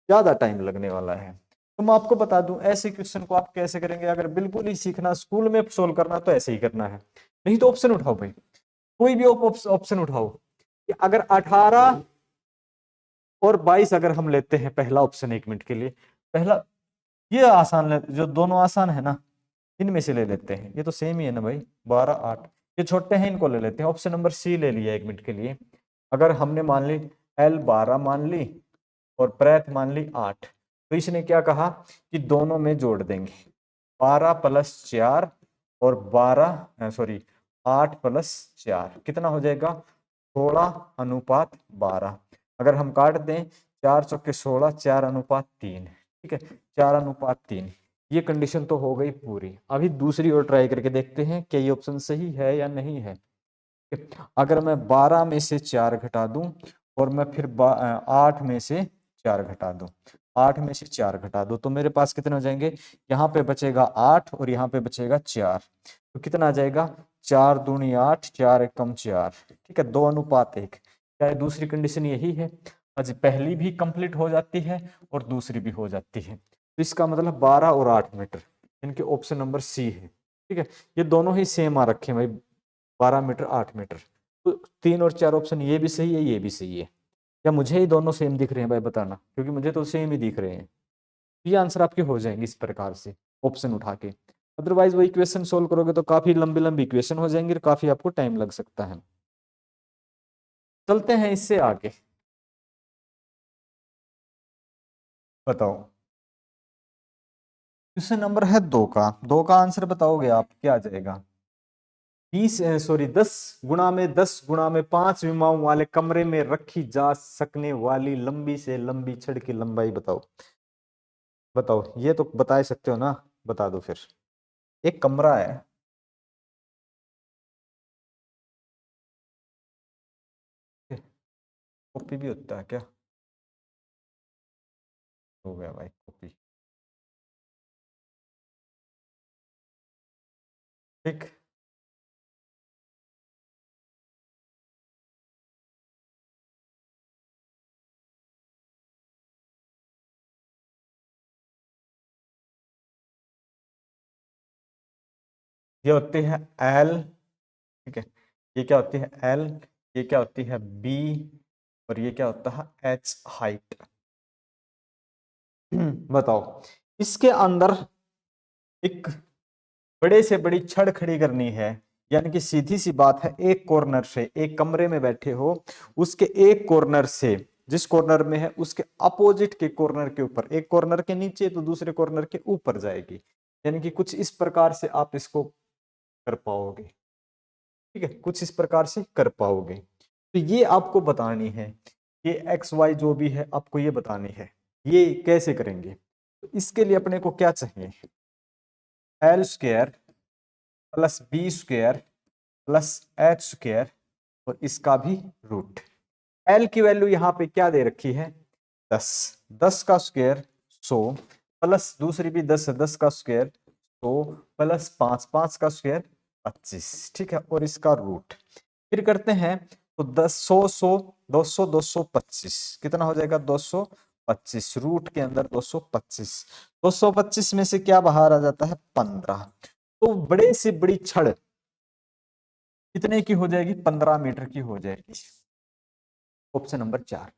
ज्यादा टाइम लगने वाला है। तो मैं आपको बता दूं ऐसे क्वेश्चन को आप कैसे करेंगे। अगर बिल्कुल ही सीखना, स्कूल में सोल्व करना, तो ऐसे ही करना है। नहीं तो ऑप्शन उठाओ भाई, कोई भी ऑप्शन उठाओ कि अगर 18 और 22 अगर हम लेते हैं, पहला ऑप्शन 1 मिनट के लिए, पहला ये आसान जो दोनों आसान है ना, इनमें से ले लेते हैं। ये तो सेम ही है ना भाई, 12-8, ये छोटे हैं, इनको ले लेते हैं। ऑप्शन नंबर सी ले लिया 1 मिनट के लिए। अगर हमने मान ली एल 12 मान ली और प्रेथ मान ली 8, तो इसने क्या कहा कि दोनों में जोड़ देंगे, 12 + 4 और 12 सॉरी 8 + 4 कितना हो जाएगा, 16:12। अगर हम काट दें, 4 चौके 16, 4:3, ठीक है, 4:3, ये कंडीशन तो हो गई पूरी। अभी दूसरी ओर ट्राई करके देखते हैं क्या ये ऑप्शन सही है या नहीं है। अगर मैं 12 में से 4 घटा दूं और मैं फिर 8 में से 4 घटा दूं, 8 में से 4 घटा दूं, तो मेरे पास कितने हो जाएंगे, यहाँ पे बचेगा 8 और यहाँ पे बचेगा 4, तो कितना आ जाएगा, 4 दूनी 8, 4 एकम 4, ठीक है, 2:1। क्या दूसरी कंडीशन यही है? अच्छा, पहली भी कंप्लीट हो जाती है और दूसरी भी हो जाती है, तो इसका मतलब 12 और 8 मीटर, इनके ऑप्शन नंबर सी है। ठीक है, ये दोनों ही सेम आ रखे हैं भाई, 12 मीटर 8 मीटर, तो 3 और 4 ऑप्शन ये भी सही है, ये भी सही है। क्या मुझे ही दोनों सेम दिख रहे हैं भाई, बताना, क्योंकि मुझे तो सेम ही दिख रहे हैं। ये आंसर आपके हो जाएंगे इस प्रकार से ऑप्शन उठा के। अदरवाइज वो इक्वेशन सोल्व करोगे तो काफी लंबी लंबी इक्वेशन हो जाएंगी और काफी आपको टाइम लग सकता है। चलते हैं इससे आगे, बताओ। क्वेश्चन नंबर है 2 का आंसर बताओगे आप, क्या आ जाएगा? 10 गुणा में 5 विमाओं वाले कमरे में रखी जा सकने वाली लंबी से लंबी छड़ की लंबाई बताओ। बताओ, ये तो बता ही सकते हो ना, बता दो फिर। एक कमरा है, कॉपी भी होता है क्या? हो गया भाई कॉपी, ठीक। ये होती है एल, ठीक है, ये क्या होती है एल, ये क्या होती है बी, और ये क्या होता है एच हाइट। बताओ, इसके अंदर एक बड़े से बड़ी छड़ खड़ी करनी है, यानी कि सीधी सी बात है, एक कॉर्नर से, एक कमरे में बैठे हो, उसके एक कॉर्नर से, जिस कॉर्नर में है उसके अपोजिट के कॉर्नर के ऊपर, एक कॉर्नर के नीचे तो दूसरे कॉर्नर के ऊपर जाएगी, यानी कि कुछ इस प्रकार से आप इसको कर पाओगे। ठीक है, कुछ इस प्रकार से कर पाओगे। तो ये आपको बतानी है, ये एक्स वाई जो भी है आपको ये बतानी है। ये कैसे करेंगे, तो इसके लिए अपने को क्या चाहिए, l square + b square + h square और इसका भी रूट। एल की वैल्यू यहाँ पे क्या दे रखी है 10, 10 का स्क्वायर 100 प्लस दूसरी भी 10 है, 10 का स्क्वायर 100 प्लस 5, 5 का स्क्वायर 25, ठीक है, और इसका रूट। फिर करते हैं तो 10, 100, 100, 200, 225 कितना हो जाएगा 225, रूट के अंदर 225, 225 में से क्या बाहर आ जाता है 15। तो बड़े से बड़ी छड़ कितने की हो जाएगी 15 मीटर की हो जाएगी। ऑप्शन नंबर 4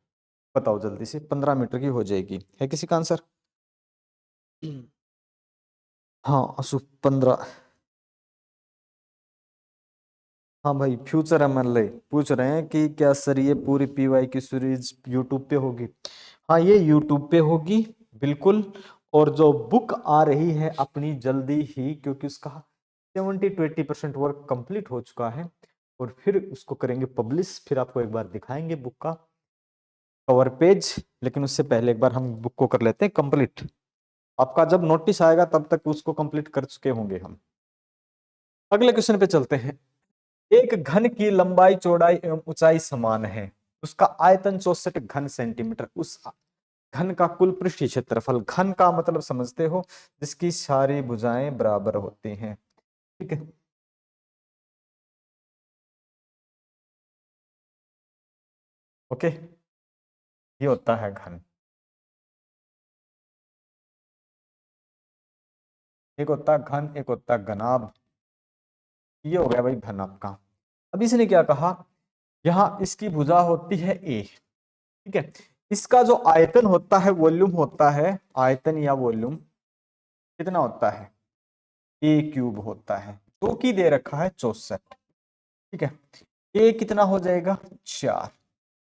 बताओ जल्दी से, 15 मीटर की हो जाएगी, है किसी का आंसर? हाँ असु 15। हाँ भाई फ्यूचर एमएलए पूछ रहे हैं कि क्या सर ये पूरी पीवाई की सीरीज यूट्यूब पे होगी? हाँ ये यूट्यूब पे होगी बिल्कुल। और जो बुक आ रही है अपनी जल्दी ही, क्योंकि उसका 70 to 80% वर्क कंप्लीट हो चुका है, और फिर उसको करेंगे पब्लिश, फिर आपको एक बार दिखाएंगे बुक का कवर पेज। लेकिन उससे पहले एक बार हम बुक को कर लेते हैं कंप्लीट। आपका जब नोटिस आएगा तब तक उसको कंप्लीट कर चुके होंगे हम। अगले क्वेश्चन पे चलते हैं। एक घन की लंबाई चौड़ाई एवं ऊंचाई समान है, उसका आयतन 64 घन सेंटीमीटर, उस घन का कुल पृष्ठीय क्षेत्रफल, घन का मतलब समझते हो जिसकी सारी भुजाएं बराबर होती हैं, ठीक है। ओके, ये होता है घन। एक होता है घन, एक होता है घनाभ। ये हो गया भाई घन आपका। अब इसने क्या कहा, यहां इसकी भुजा होती है ए, ठीक है। इसका जो आयतन होता है, वॉल्यूम होता है, आयतन या वॉल्यूम कितना होता है ए क्यूब होता है, जो कि दे रखा है 64, ठीक है। ए कितना हो जाएगा 4,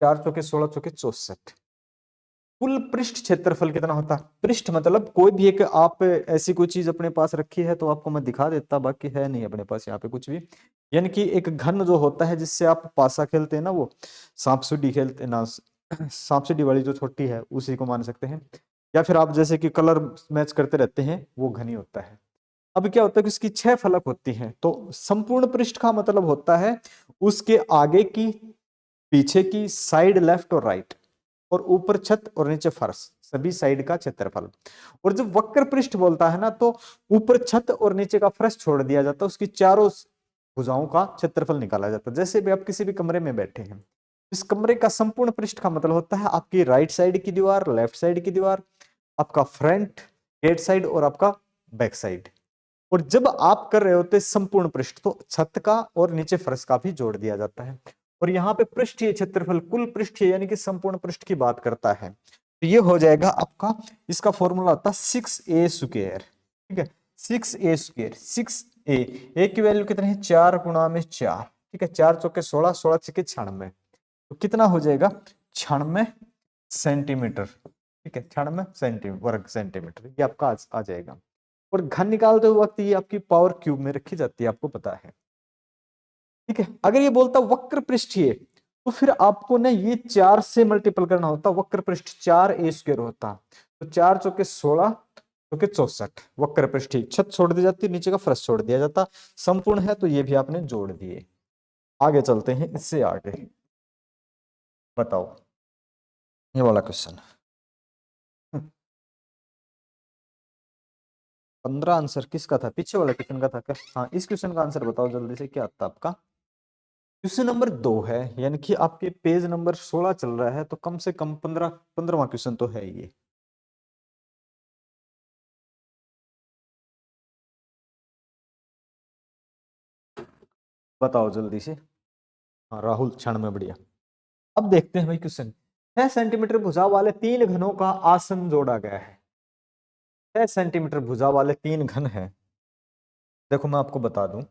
4 चौके 16 चौके 64। कुल पृष्ठ क्षेत्रफल कितना होता है, पृष्ठ मतलब कोई भी एक आप ऐसी कोई चीज अपने पास रखी है तो आपको मैं दिखा देता, बाकी है नहीं अपने पास यहाँ पे कुछ भी। यानी कि एक घन जो होता है जिससे आप पासा खेलते हैं ना, वो सांप सीढ़ी खेलते हैं ना, सांप सीढ़ी वाली जो छोटी है उसी को मान सकते हैं। या फिर आप जैसे कि कलर मैच करते रहते हैं, वो घनी होता है। अब क्या होता है कि उसकी 6 फलक होती हैं, तो संपूर्ण पृष्ठ का मतलब होता है उसके आगे की, पीछे की, साइड लेफ्ट और राइट, और ऊपर छत और नीचे फर्श, सभी साइड का क्षेत्रफल। और जब वक्र पृष्ठ बोलता है ना, तो ऊपर छत और नीचे का फर्श छोड़ दिया जाता है, उसकी चारों भुजाओं का क्षेत्रफल निकाला जाता है। जैसे भी आप किसी भी कमरे में बैठे हैं, इस कमरे का संपूर्ण पृष्ठ का मतलब होता है आपकी राइट साइड की दीवार, लेफ्ट साइड की दीवार, आपका फ्रंट गेट साइड और आपका बैक साइड। और जब आप कर रहे होते संपूर्ण पृष्ठ, तो छत का और नीचे फर्श का भी जोड़ दिया जाता है। और यहाँ पे पृष्ठीय क्षेत्रफल कुल पृष्ठीय यानी कि संपूर्ण पृष्ठ की बात करता है, तो ये हो जाएगा आपका, इसका फॉर्मूला होता है 6a², ठीक है। 6a², 6a की वैल्यू कितनी है 4 गुणा में 4, ठीक है, 4 चौके 16, 16 छके 96, तो कितना हो जाएगा 96 सेंटीमीटर, ठीक है, 96 सेंटीमीटर वर्ग सेंटीमीटर, ये आपका आ जाएगा। और घन निकालते वक्त ये आपकी पावर क्यूब में रखी जाती है, आपको पता है, ठीक है। अगर ये बोलता वक्र पृष्ठीय, तो फिर आपको ना ये 4 से मल्टीपल करना होता, वक्र पृष्ठ 4a² होता, तो 4 चौके 16 चौके 64, वक्र पृष्ठीय, छत छोड़ दी जाती, नीचे का फर्श छोड़ दिया जाता, संपूर्ण है तो ये भी आपने जोड़ दिए। आगे चलते हैं, इससे आगे बताओ ये वाला क्वेश्चन। 15 आंसर किसका था, पीछे वाले क्वेश्चन का था क्या? हाँ इस क्वेश्चन का आंसर बताओ जल्दी से, क्या था आपका? क्वेश्चन नंबर 2 है, यानी कि आपके पेज नंबर 16 चल रहा है, तो कम से कम 15वां क्वेश्चन तो है ये। बताओ जल्दी से। हाँ राहुल क्षण में बढ़िया। अब देखते हैं भाई क्वेश्चन। 6 सेंटीमीटर भुजा वाले 3 घनों का आसन जोड़ा गया है, 6 सेंटीमीटर भुजा वाले 3 घन हैं। देखो मैं आपको बता दूं,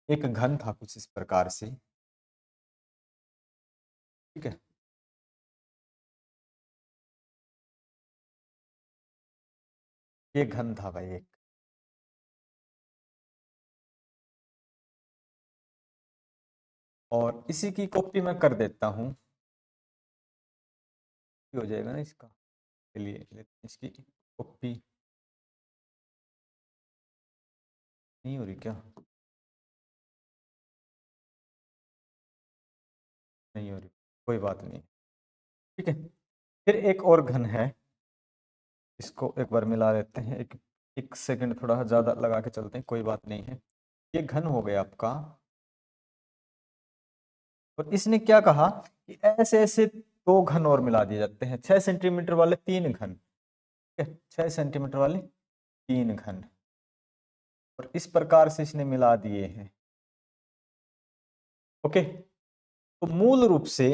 एक घन था कुछ इस प्रकार से, ठीक है। ये घन था भाई एक, और इसी की कॉपी मैं कर देता हूं, हो जाएगा ना इसका, के लिए इसकी कॉपी नहीं हो रही क्या? नहीं हो रही, कोई बात नहीं, ठीक है। फिर एक और घन है, इसको एक बार मिला लेते हैं, एक सेकंड थोड़ा ज़्यादा लगा के चलते हैं, कोई बात नहीं है। ये घन हो गया आपका, और इसने क्या कहा कि ऐसे ऐसे दो घन और मिला दिए जाते हैं, 6 सेंटीमीटर वाले 3 घन, ठीक है, 6 सेंटीमीटर वाले 3 घन, और इस प्रकार से इसने मिला दिए हैं। ओके, तो मूल रूप से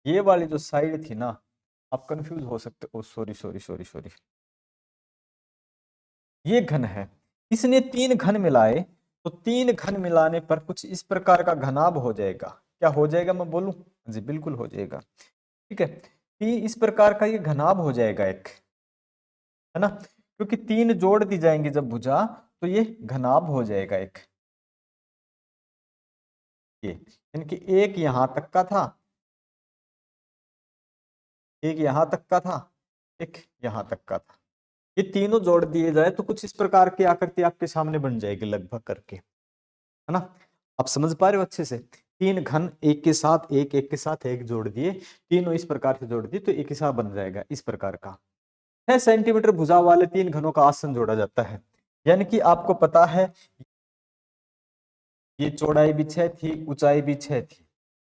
ये वाली जो साइड थी ना, आप कंफ्यूज हो सकते हो, सॉरी सॉरी सॉरी सॉरी, ये घन है, इसने 3 घन मिलाए, तो 3 घन मिलाने पर कुछ इस प्रकार का घनाभ हो जाएगा। क्या हो जाएगा, मैं बोलूं? जी बिल्कुल हो जाएगा, ठीक है। इस प्रकार का ये घनाभ हो जाएगा एक, है ना, क्योंकि 3 जोड़ दी जाएंगी जब भुजा, तो ये घनाभ हो जाएगा एक, ये यानी कि एक यहां तक का था, एक यहां तक का था, एक यहां तक का था, ये तीनों जोड़ दिए जाए तो कुछ इस प्रकार की आकृति आपके सामने बन जाएगी लगभग करके, है ना। आप समझ पा रहे हो अच्छे से? 3 घन एक के साथ एक, एक के साथ एक जोड़ दिए, तीनों इस प्रकार से जोड़ दिए तो एक हिसाब बन जाएगा इस प्रकार का। 6 सेंटीमीटर भुजा वाले 3 घनों का आसन जोड़ा जाता है, यानी कि आपको पता है ये चौड़ाई भी 6 थी, ऊंचाई भी 6 थी,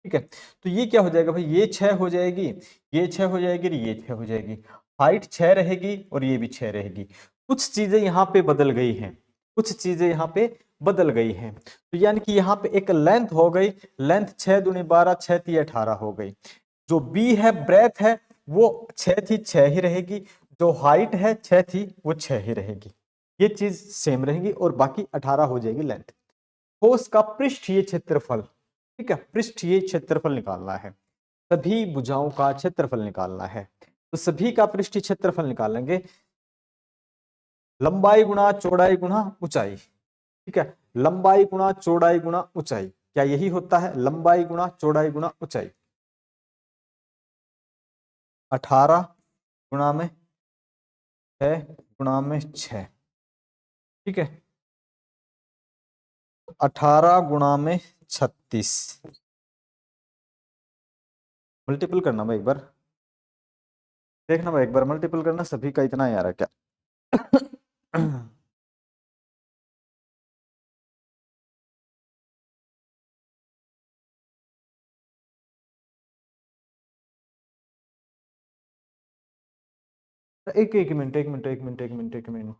ठीक है। तो ये क्या हो जाएगा भाई, ये 6 हो जाएगी, ये 6 हो जाएगी, ये 6 हो जाएगी, हाइट 6 रहेगी और ये भी 6 रहेगी। कुछ चीजें यहाँ पे बदल गई हैं, कुछ चीजें यहाँ पे बदल गई हैं, तो यानी कि यहाँ पे एक लेंथ हो गई, लेंथ 6 दूनी 12, 6 ती 18 हो गई। जो बी है, ब्रेथ है, वो 6 थी 6 ही रहेगी, जो हाइट है 6 थी वो 6 ही रहेगी, ये चीज सेम रहेगी, और बाकी 18 हो जाएगी लेंथ। ठोस का पृष्ठीय क्षेत्रफल, ठीक है, पृष्ठीय क्षेत्रफल निकालना है, सभी भुजाओं का क्षेत्रफल निकालना है, तो सभी का पृष्ठीय क्षेत्रफल निकालेंगे, लंबाई गुणा चौड़ाई गुणा ऊंचाई, ठीक है, लंबाई गुणा चौड़ाई गुणा ऊंचाई, क्या यही होता है, लंबाई गुणा चौड़ाई गुणा ऊंचाई, 18 गुणा में 6 गुणा में 6, ठीक है, 18 गुणा में 36, मल्टीपल करना भाई एक बार, देखना भाई एक बार मल्टीपल करना, सभी का इतना ही आ रहा है क्या? एक एक मिनट एक मिनट एक मिनट एक मिनट एक मिनट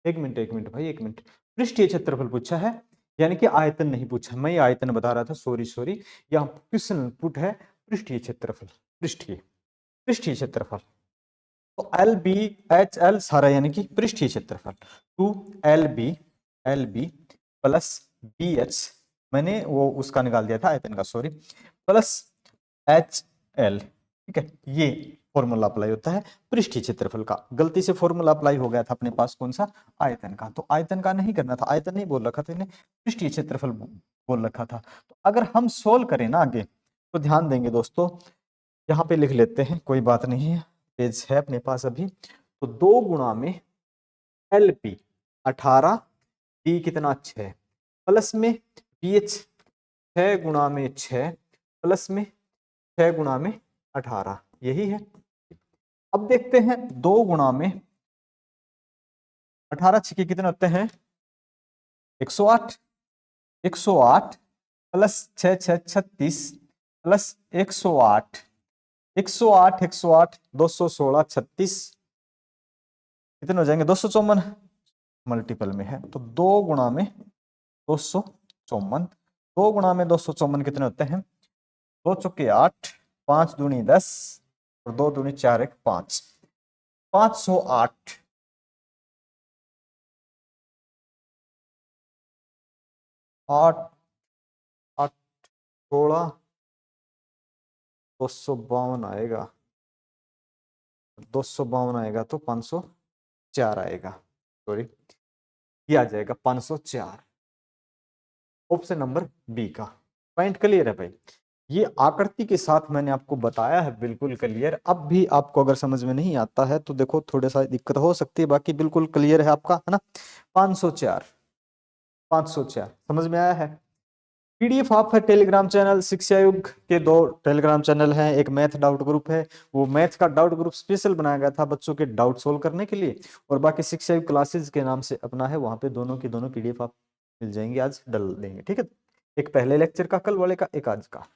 एक मिनट एक मिनट भाई, एक मिनट। पृष्ठीय क्षेत्रफल पूछा है, यानी कि आयतन नहीं पूछा, मैं ये आयतन बता रहा था, सॉरी सॉरी, यहाँ क्वेश्चन पुट है पृष्ठीय क्षेत्रफल, पृष्ठीय पृष्ठीय क्षेत्रफल, तो एल बी एच एल सारा यानी कि पृष्ठीय क्षेत्रफल, 2 l b plus b h, मैंने वो उसका निकाल दिया था आयतन का, सॉरी, प्लस एच एल, ठीक है, ये फॉर्मूला अप्लाई होता है पृष्ठीय क्षेत्रफल का। गलती से फॉर्मूला अप्लाई हो गया था अपने पास, कौन सा, आयतन का, तो आयतन का नहीं करना था, आयतन नहीं बोल रखा था इन्हें, पृष्ठीय क्षेत्रफल बोल रखा था। तो अगर हम सोल्व करें ना आगे, तो ध्यान देंगे दोस्तों, यहाँ पे लिख लेते हैं, कोई बात नहीं है, पेज है अपने पास अभी, तो 2 गुणा में एल पी 18, पी कितना 6, प्लस में पी एच 6 गुणा में 6, प्लस में 6 गुणा में 18, यही है। अब देखते हैं 2 गुणा में 18 छिके कितने होते हैं, 108, 108 प्लस 6 6 36 प्लस 108, 108 108 216 36, कितने हो जाएंगे, 254, मल्टीपल में है, तो 2 गुणा में 254, 2 गुणा में 254 कितने होते हैं, 2 चौके 8, 5 दूनी 10 और 2 दूनी 4 1 5, 508, 8 8 16 252 आएगा, 252 आएगा तो 504 आएगा, सॉरी ये आ जाएगा 504, ऑप्शन नंबर बी का। पॉइंट क्लियर है भाई, ये आकृति के साथ मैंने आपको बताया है बिल्कुल क्लियर। अब भी आपको अगर समझ में नहीं आता है तो देखो थोड़ा सा दिक्कत हो सकती है, बाकी बिल्कुल क्लियर है आपका, है ना। 504, 504 समझ में आया है। पीडीएफ आप है टेलीग्राम चैनल शिक्षा युग के 2 टेलीग्राम चैनल हैं, एक मैथ डाउट ग्रुप है, वो मैथ का डाउट ग्रुप स्पेशल बनाया गया था बच्चों के डाउट सोल्व करने के लिए, और बाकी शिक्षा युग क्लासेस के नाम से अपना है, वहां पे दोनों की दोनों पीडीएफ आप मिल जाएंगे, आज डाल देंगे, ठीक है। एक पहले लेक्चर का कल वाले का, एक आज का,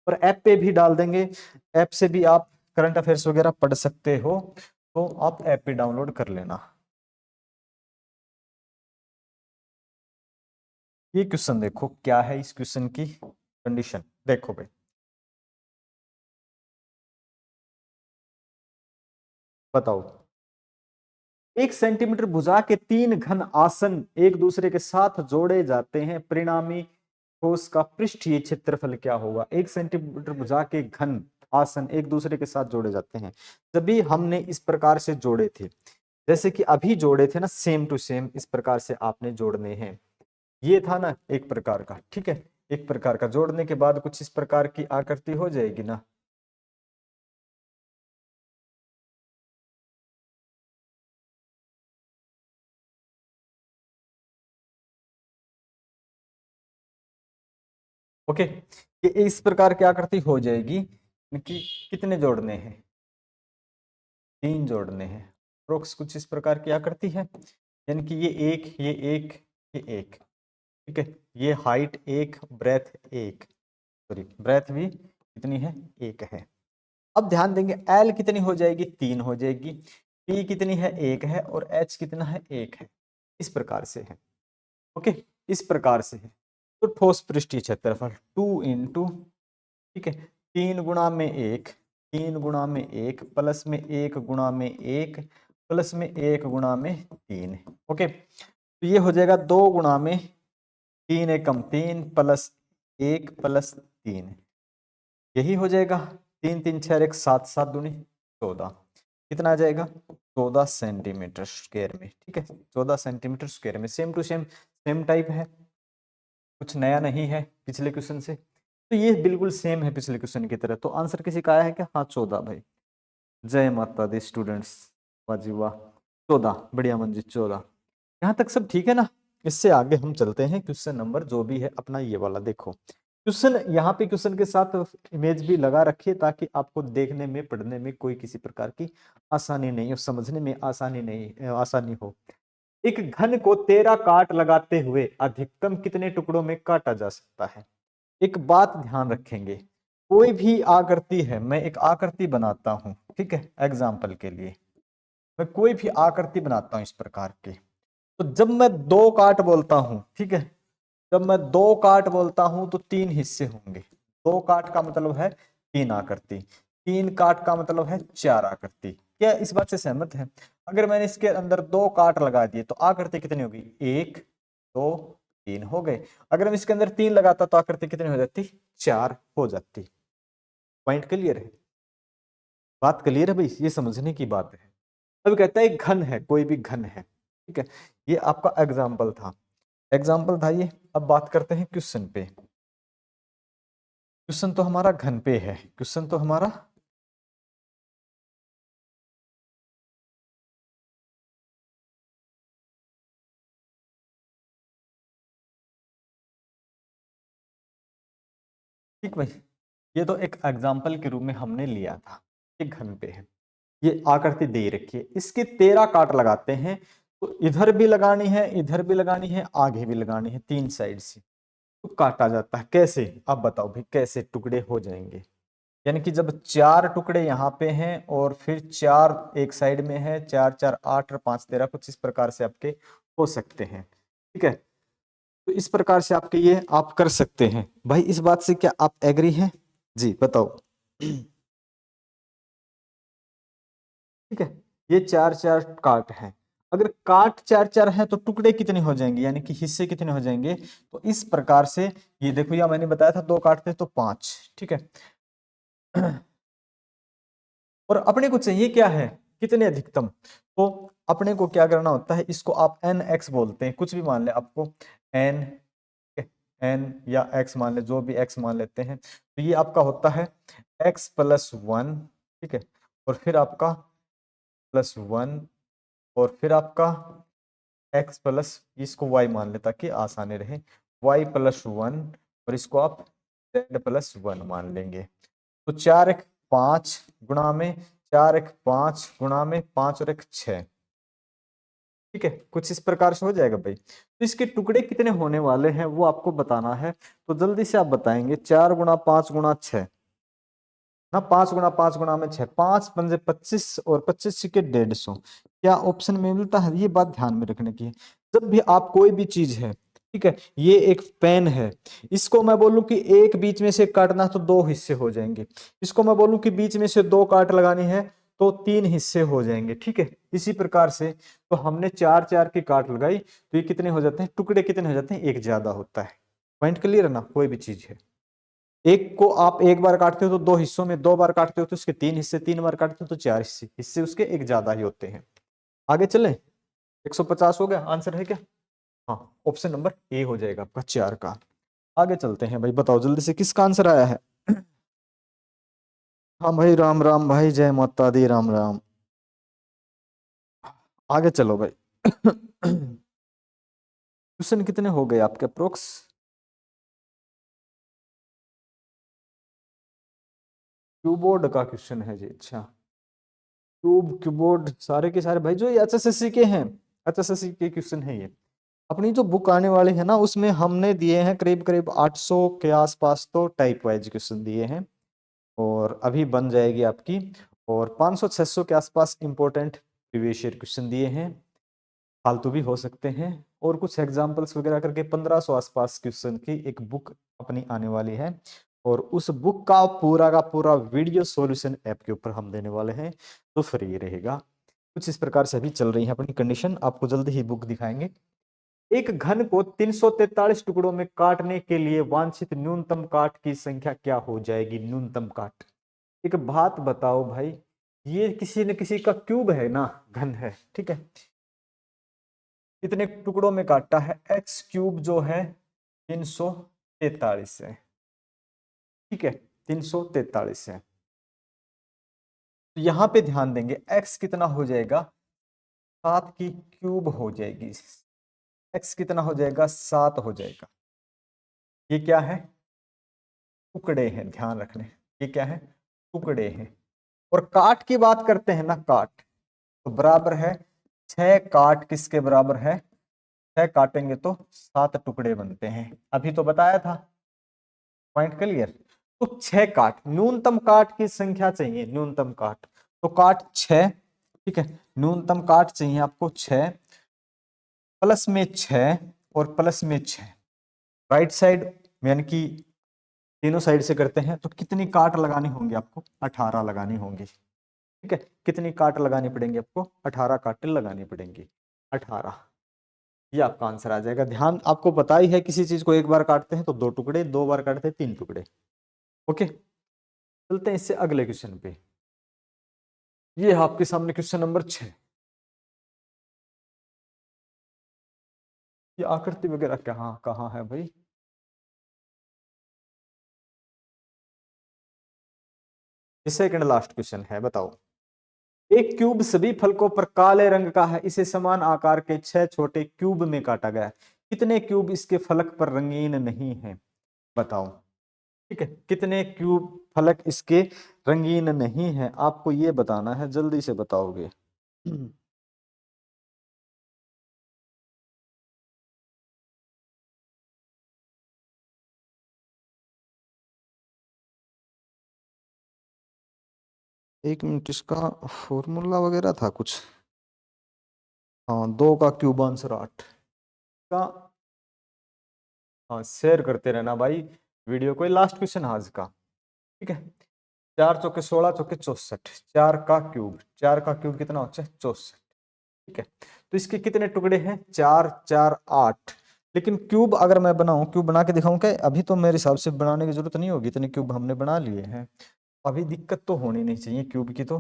और ऐप पे भी डाल देंगे। ऐप से भी आप करंट अफेयर्स वगैरह पढ़ सकते हो, तो आप ऐप पे डाउनलोड कर लेना। ये क्वेश्चन देखो क्या है, इस क्वेश्चन की कंडीशन देखो भाई, बताओ। 1 सेंटीमीटर भुजा के 3 घन आसन एक दूसरे के साथ जोड़े जाते हैं, परिणामी ठोस का पृष्ठीय क्षेत्रफल क्या होगा। 1 सेंटीमीटर भुजा के घन आसन एक दूसरे के साथ जोड़े जाते हैं, तभी हमने इस प्रकार से जोड़े थे, जैसे कि अभी जोड़े थे ना, सेम टू सेम इस प्रकार से आपने जोड़ने हैं। ये था ना एक प्रकार का, ठीक है, एक प्रकार का जोड़ने के बाद कुछ इस प्रकार की आकृति हो जाएगी ना। ओके, ये इस प्रकार की आकृति हो जाएगी कि कितने जोड़ने हैं, 3 जोड़ने हैं। अप्रोक्स कुछ इस प्रकार की आकृति है, यानी कि ये एक, ये एक, ये एक, ठीक है। ये हाइट एक, ब्रेथ एक, सॉरी ब्रेथ भी कितनी है, एक है। अब ध्यान देंगे एल कितनी हो जाएगी, 3 हो जाएगी, पी कितनी है, एक है, और एच कितना है, एक है। इस प्रकार से है, ओके, इस प्रकार से है। तो ठोस पृष्ठीय क्षेत्रफल 2 इंटू, ठीक है, 3 गुणा में 1, 3 गुणा में 1 प्लस में 1 गुणा में 1 प्लस में 1 गुणा में 3, ओके। तो ये हो जाएगा 2 गुणा में 3 एकम 3 प्लस 1 प्लस 3, यही हो जाएगा। 3 3 6 1 7 7 दूनी 14, कितना आ जाएगा, 14 सेंटीमीटर स्क्वायर में, ठीक है, 14 सेंटीमीटर स्क्वायर में। Same to same, same type है, कुछ नया नहीं है पिछले क्वेश्चन से, तो ये बिल्कुल सेम है पिछले क्वेश्चन की तरह। तो आंसर किसी का आया है क्या, हाँ 14 भाई, जय माता दी स्टूडेंट्स, वाह जी वाह, 14, बढ़िया मंजित 14। यहाँ तक सब ठीक है ना। इससे आगे हम चलते हैं, क्वेश्चन नंबर जो भी है अपना ये वाला देखो। क्वेश्चन यहाँ पे क्वेश्चन के साथ इमेज भी लगा रखिए, ताकि आपको देखने में पढ़ने में कोई किसी प्रकार की आसानी नहीं हो, समझने में आसानी हो। एक घन को 13 काट लगाते हुए अधिकतम कितने टुकड़ों में काटा जा सकता है। एक बात ध्यान रखेंगे, कोई भी आकृति है, मैं एक आकृति बनाता हूं, ठीक है, एग्जाम्पल के लिए मैं कोई भी आकृति बनाता हूं इस प्रकार की, तो जब मैं 2 काट बोलता हूं, ठीक है, जब मैं 2 काट बोलता हूं तो 3 हिस्से होंगे। 2 काट का मतलब है 3 आकृति, 3 काट का मतलब है 4 आकृति। क्या इस बात से सहमत है। अगर मैंने इसके अंदर 2 काट लगा दिए तो आकृति कितनी होगी, 1 2 3 हो गए। अगर हम इसके अंदर 3 लगाता तो आकृति कितनी हो जाती, 4 हो जाती। पॉइंट क्लियर है, बात क्लियर है भाई, ये समझने की बात है। अब कहता है एक घन है, कोई भी घन है, ठीक है, ये आपका एग्जाम्पल था, एग्जाम्पल था ये। अब बात करते हैं क्वेश्चन पे। क्वेश्चन तो हमारा घन पे है, क्वेश्चन तो हमारा, ठीक भाई, ये तो एक एग्जाम्पल के रूप में हमने लिया था, एक घन पे है, ये आकृति दे रखी है, इसके 13 काट लगाते हैं, तो इधर भी लगानी है, इधर भी लगानी है, आगे भी लगानी है, 3 साइड से, तो काटा जाता है कैसे। अब बताओ भाई कैसे टुकड़े हो जाएंगे, यानी कि जब 4 टुकड़े यहाँ पे हैं और फिर 4 एक साइड में है, 4 4 8 और 5 13, कुछ इस प्रकार से आपके हो सकते हैं, ठीक है। तो इस प्रकार से आपके ये आप कर सकते हैं भाई, इस बात से क्या आप एग्री हैं, जी बताओ। ठीक है, ये 4 4 काट है, अगर काट 4 4 है तो टुकड़े कितने हो जाएंगे, यानी कि हिस्से कितने हो जाएंगे। तो इस प्रकार से ये देखो, या मैंने बताया था 2 काटते तो 5, ठीक है। और अपने को चाहिए क्या है, कितने अधिकतम। तो अपने को क्या करना होता है, इसको आप एन एक्स बोलते हैं, कुछ भी मान ले आपको, एन एन या एक्स मान ले, जो भी एक्स मान लेते हैं, तो ये आपका होता है एक्स प्लस 1, ठीक है, और फिर आपका प्लस 1, और फिर आपका एक्स प्लस, इसको वाई मान ले ताकि आसानी रहे, वाई प्लस 1, और इसको आप z+1 मान लेंगे। तो 4 1 5 गुणा में 4 1 5 गुणा में 5 और 1 6। ठीक है, कुछ इस प्रकार से हो जाएगा भाई। तो इसके टुकड़े कितने होने वाले हैं वो आपको बताना है, तो जल्दी से आप बताएंगे। 4 गुणा 5 गुणा 6 ना, 5 गुणा 5 गुणा में 6, 5 पंजे 25 और 25 के 150। क्या ऑप्शन में मिलता है? ये बात ध्यान में रखने की है। जब भी आप कोई भी चीज है, ठीक है, ये एक पेन है, इसको मैं बोलूं कि एक बीच में से काटना तो दो हिस्से हो जाएंगे। इसको मैं बोलूं कि बीच में से दो काट लगानी है तो तीन हिस्से हो जाएंगे। ठीक है, इसी प्रकार से तो हमने 4 4 की काट लगाई तो ये कितने हो जाते हैं, टुकड़े कितने हो जाते हैं, एक ज्यादा होता है। पॉइंट क्लियर है ना? कोई भी चीज है, एक को आप एक बार काटते हो तो दो हिस्सों में, दो बार काटते हो तो उसके तीन हिस्से, तीन बार काटते हो तो चार हिस्से, हिस्से उसके एक ज्यादा ही होते हैं। आगे चलें, 150 हो गया, आंसर है क्या? हाँ, ऑप्शन नंबर ए हो जाएगा आपका 4 का। आगे चलते हैं भाई, बताओ जल्दी से किसका आंसर आया है? हाँ भाई, राम राम भाई, जय माता दी, राम राम। आगे चलो भाई। क्वेश्चन कितने हो गए आपके अप्रोक्स? क्यूबोर्ड का क्वेश्चन है जी, अच्छा। कीबोर्ड सारे के सारे भाई जो ये एचएसएससी के हैं, एचएसएससी के क्वेश्चन है ये। अपनी जो बुक आने वाली है ना, उसमें हमने दिए हैं करीब करीब 800 के आसपास तो टाइप वाइज क्वेश्चन दिए हैं, और अभी बन जाएगी आपकी। और 500 600 के आसपास इंपॉर्टेंट प्रीवियस ईयर क्वेश्चन दिए हैं, फालतू भी हो सकते हैं, और कुछ एग्जांपल्स वगैरह करके 1500 आसपास क्वेश्चन की एक बुक अपनी आने वाली है। और उस बुक का पूरा वीडियो सॉल्यूशन ऐप के ऊपर हम देने वाले हैं, तो फ्री रहेगा। कुछ इस प्रकार से अभी चल रही है अपनी कंडीशन, आपको जल्दी ही बुक दिखाएंगे। एक घन को 343 टुकड़ों में काटने के लिए वांछित न्यूनतम काट की संख्या क्या हो जाएगी? न्यूनतम काट। एक बात बताओ भाई, ये किसी न किसी का क्यूब है ना, घन है, ठीक है, कितने टुकड़ों में काटता है? एक्स क्यूब जो है 343 है, ठीक है, 343 है। तो यहां पे ध्यान देंगे, एक्स कितना हो जाएगा? 7 की क्यूब हो जाएगी। एक्स कितना हो जाएगा? 7 हो जाएगा। ये क्या है? टुकड़े हैं, ध्यान रखने। ये क्या है? टुकड़े हैं। और काट की बात करते हैं ना, काट तो बराबर है 6 काट किसके बराबर है? 6 काटेंगे तो 7 टुकड़े बनते हैं, अभी तो बताया था। Point clear? तो 6 काट, न्यूनतम काट की संख्या चाहिए, न्यूनतम काट, तो काट 6, ठीक है, न्यूनतम काट चाहिए आपको 6, प्लस में 6 और प्लस में 6, राइट साइड यानी कि तीनों साइड से करते हैं तो कितनी काट लगानी होंगी आपको? 18 लगानी होंगी। ठीक है, कितनी काट लगानी पड़ेंगी आपको? 18 काटें लगानी पड़ेंगी, 18। ये आपका आंसर आ जाएगा। ध्यान, आपको पता ही है किसी चीज को एक बार काटते हैं तो दो टुकड़े, दो बार काटते हैं तीन टुकड़े। ओके, चलते हैं इससे अगले क्वेश्चन पे। ये है आपके सामने क्वेश्चन नंबर 6। ये आकृति वगैरह कहाँ कहाँ है भाई? ये सेकंड लास्ट क्वेश्चन है, बताओ। एक क्यूब सभी फलकों पर काले रंग का है, इसे समान आकार के 6 छोटे क्यूब में काटा गया है। कितने क्यूब इसके फलक पर रंगीन नहीं है? बताओ। ठीक है, कितने क्यूब फलक इसके रंगीन नहीं है, आपको ये बताना है, जल्दी से बताओगे। एक मिनट, इसका फॉर्मूला वगैरह था कुछ। हाँ, 2 का क्यूब आंसर 8 का। हाँ, शेयर करते रहना भाई वीडियो को। लास्ट क्वेश्चन आज का, ठीक है। 4 चौके 16, चौके 64, 4 का क्यूब, 4 का क्यूब कितना होता है? 64। ठीक है, तो इसके कितने टुकड़े हैं? 4 4 8। लेकिन क्यूब अगर मैं बनाऊं, क्यूब बना के दिखाऊं क्या? अभी तो मेरे हिसाब से बनाने की जरूरत नहीं होगी, इतने क्यूब हमने बना लिए हैं, अभी दिक्कत तो होनी नहीं चाहिए क्यूब की। तो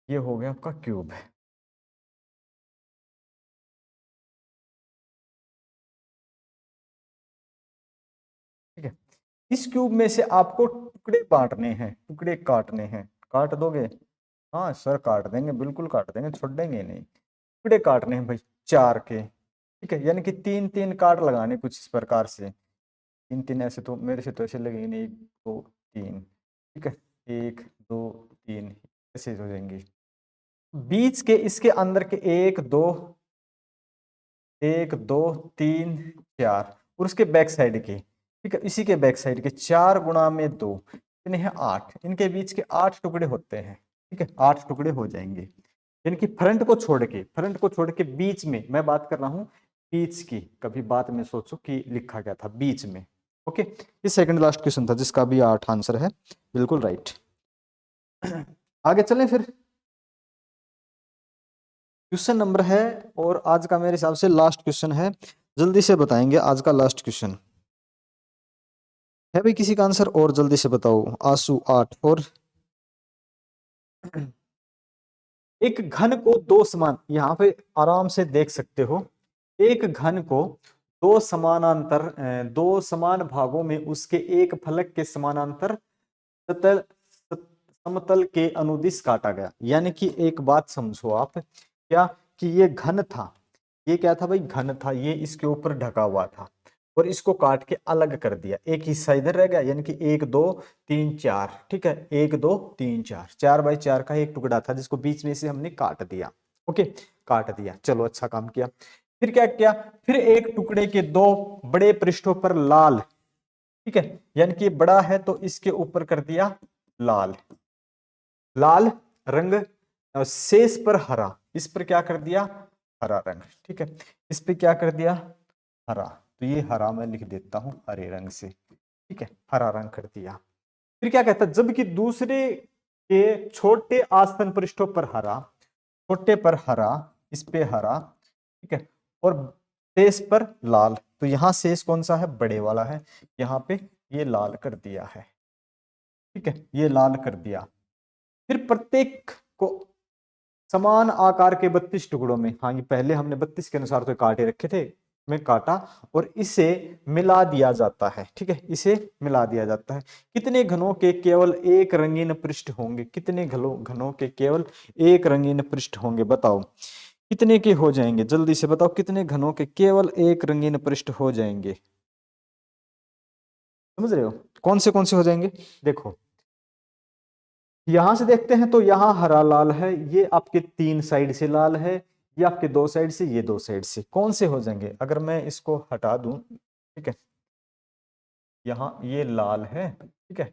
ये हो गया आपका क्यूब, ठीक है। इस क्यूब में से आपको टुकड़े बांटने हैं, टुकड़े काटने हैं, काट दोगे? हाँ सर, काट देंगे, बिल्कुल काट देंगे, छोड़ देंगे नहीं। टुकड़े काटने हैं भाई 4 के, ठीक है, यानी कि 3-3 काट लगाने कुछ इस प्रकार से, 3-3 ऐसे, तो मेरे से तो ऐसे लगेंगे नहीं, 1 2 3, ठीक है, 1 2 3 ऐसे हो जाएंगे। बीच के इसके अंदर के 1 2 1 2 3 4 और उसके बैक साइड के, ठीक है, इसी के बैक साइड के 4 गुणा में 2 कितने हैं 8, इनके बीच के 8 टुकड़े होते हैं, ठीक है, 8 टुकड़े हो जाएंगे। यानी कि फ्रंट को छोड़ के बीच में मैं बात कर रहा हूं, बीच की, कभी बात में सोचो कि लिखा गया था बीच में। ओके, ये सेकंड लास्ट क्वेश्चन था जिसका भी 8 आंसर है, बिल्कुल राइट। आगे चलें फिर, क्वेश्चन नंबर है, और आज का मेरे हिसाब से लास्ट क्वेश्चन है, जल्दी से बताएंगे आज का लास्ट क्वेश्चन है भाई, किसी का आंसर और जल्दी से बताओ। आंसू 8 और एक घन को दो समान, यहाँ पे आराम से देख सकते हो, एक घन को दो समानांतर दो समान भागों में उसके एक फलक के समानांतर सतल समतल के अनुदिश काटा गया। यानी कि एक बात समझो आप, क्या कि ये घन था, ये क्या था भाई, घन था, ये इसके ऊपर ढका हुआ था और इसको काट के अलग कर दिया, एक हिस्सा इधर रह गया, यानी कि 1 2 3 4, ठीक है, 1 2 3 4, 4x4 का एक टुकड़ा था जिसको बीच में से हमने काट दिया। ओके, काट दिया, चलो अच्छा काम किया। फिर क्या किया, फिर एक टुकड़े के दो बड़े पृष्ठों पर लाल, ठीक है, यानी कि बड़ा है तो इसके ऊपर कर दिया लाल, लाल रंग, और शेष पर हरा, इस पर क्या कर दिया हरा रंग, ठीक है, इस पे क्या कर दिया हरा, तो ये हरा मैं लिख देता हूं हरे रंग से, ठीक है, हरा रंग कर दिया। फिर क्या कहता है, जबकि दूसरे के छोटे आसन पृष्ठों पर हरा, छोटे पर हरा, इस पे हरा, ठीक है, और शेष पर लाल, तो यहां शेष कौन सा है, बड़े वाला है, यहां पे ये लाल कर दिया है, ठीक है, ये लाल कर दिया। फिर प्रत्येक को समान आकार के 32 टुकड़ों में, हाँ ये पहले हमने 32 के अनुसार तो काटे रखे थे, में काटा और इसे मिला दिया जाता है, ठीक है, इसे मिला दिया जाता है। कितने घनों के केवल एक रंगीन पृष्ठ होंगे, कितने घनों के केवल एक रंगीन पृष्ठ होंगे, बताओ कितने के हो जाएंगे, जल्दी से बताओ, कितने घनों के केवल एक रंगीन पृष्ठ हो जाएंगे, समझ रहे हो, कौन से हो जाएंगे, देखो यहां से देखते हैं तो यहां हरा लाल है, ये आपके 3 साइड से लाल है, ये आपके 2 साइड से, ये 2 साइड से, कौन से हो जाएंगे, अगर मैं इसको हटा दूं, ठीक है, यहाँ ये लाल है, ठीक है,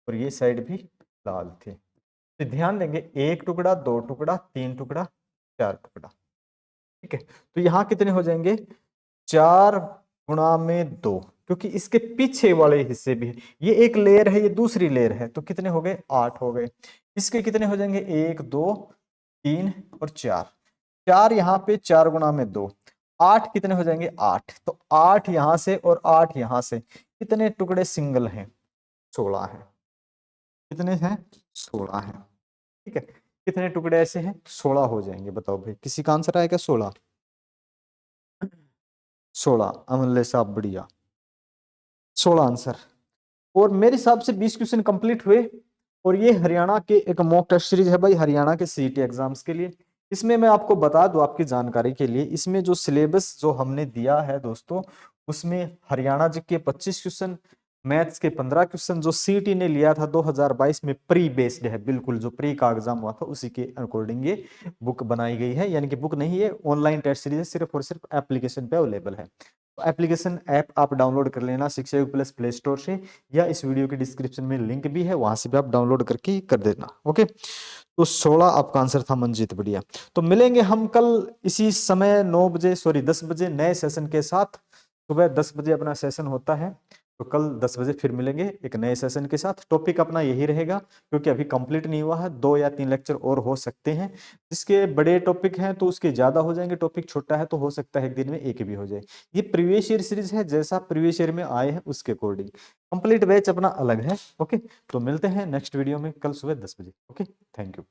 और ये साइड भी लाल थे, तो ध्यान देंगे 1 टुकड़ा 2 टुकड़ा 3 टुकड़ा 4 टुकड़ा, ठीक है, तो यहाँ कितने हो जाएंगे 4 गुणा में 2, क्योंकि इसके पीछे वाले हिस्से भी, ये एक लेयर है ये दूसरी लेयर है, तो कितने हो गए 8 हो गए, इसके कितने हो जाएंगे 1 2 3 और 4, 4 यहाँ पे 4 गुणा में 2, 8 कितने हो जाएंगे 8, तो 8 यहां से और 8 यहां से, कितने टुकड़े सिंगल हैं 16 है, कितने हैं 16 है, ठीक है, कितने टुकड़े ऐसे हैं 16 हो जाएंगे, बताओ भाई किसी का आंसर आएगा 16, 16 अमूल्य साहब बढ़िया, 16 आंसर। और मेरे हिसाब से 20 क्वेश्चन कंप्लीट हुए, और ये हरियाणा के एक मॉक टेस्ट सीरीज है भाई, हरियाणा के सीईटी एग्जाम्स के लिए। इसमें मैं आपको बता दूं आपकी जानकारी के लिए, इसमें जो सिलेबस जो हमने दिया है दोस्तों, उसमें हरियाणा जी के 25 क्वेश्चन, मैथ्स के 15 क्वेश्चन जो सीईटी ने लिया था 2022 में, प्री बेस्ड है, बिल्कुल जो प्री का एग्जाम हुआ था उसी के अकॉर्डिंग ये बुक बनाई गई है, यानी कि बुक नहीं है, ऑनलाइन टेस्ट सीरीज सिर्फ और सिर्फ एप्लीकेशन पे अवेलेबल है। एप्लीकेशन ऐप आप डाउनलोड कर लेना शिक्षा युग प्लस प्ले स्टोर से, या इस वीडियो के डिस्क्रिप्शन में लिंक भी है, वहां से भी आप डाउनलोड करके कर देना। ओके, तो 16 आपका आंसर था मंजीत, बढ़िया। तो मिलेंगे हम कल इसी समय 9 बजे, सॉरी 10 बजे नए सेशन के साथ, सुबह 10 बजे अपना सेशन होता है, तो कल 10 बजे फिर मिलेंगे एक नए सेशन के साथ। टॉपिक अपना यही रहेगा, क्योंकि अभी कंप्लीट नहीं हुआ है, 2 या 3 लेक्चर और हो सकते हैं, जिसके बड़े टॉपिक हैं तो उसके ज्यादा हो जाएंगे, टॉपिक छोटा है तो हो सकता है एक दिन में एक भी हो जाए। ये प्रीवियस ईयर सीरीज है, जैसा प्रीवियस ईयर में आए हैं उसके अकॉर्डिंग, कंप्लीट बैच अपना अलग है। ओके, तो मिलते हैं नेक्स्ट वीडियो में कल सुबह 10 बजे। Okay, thank you.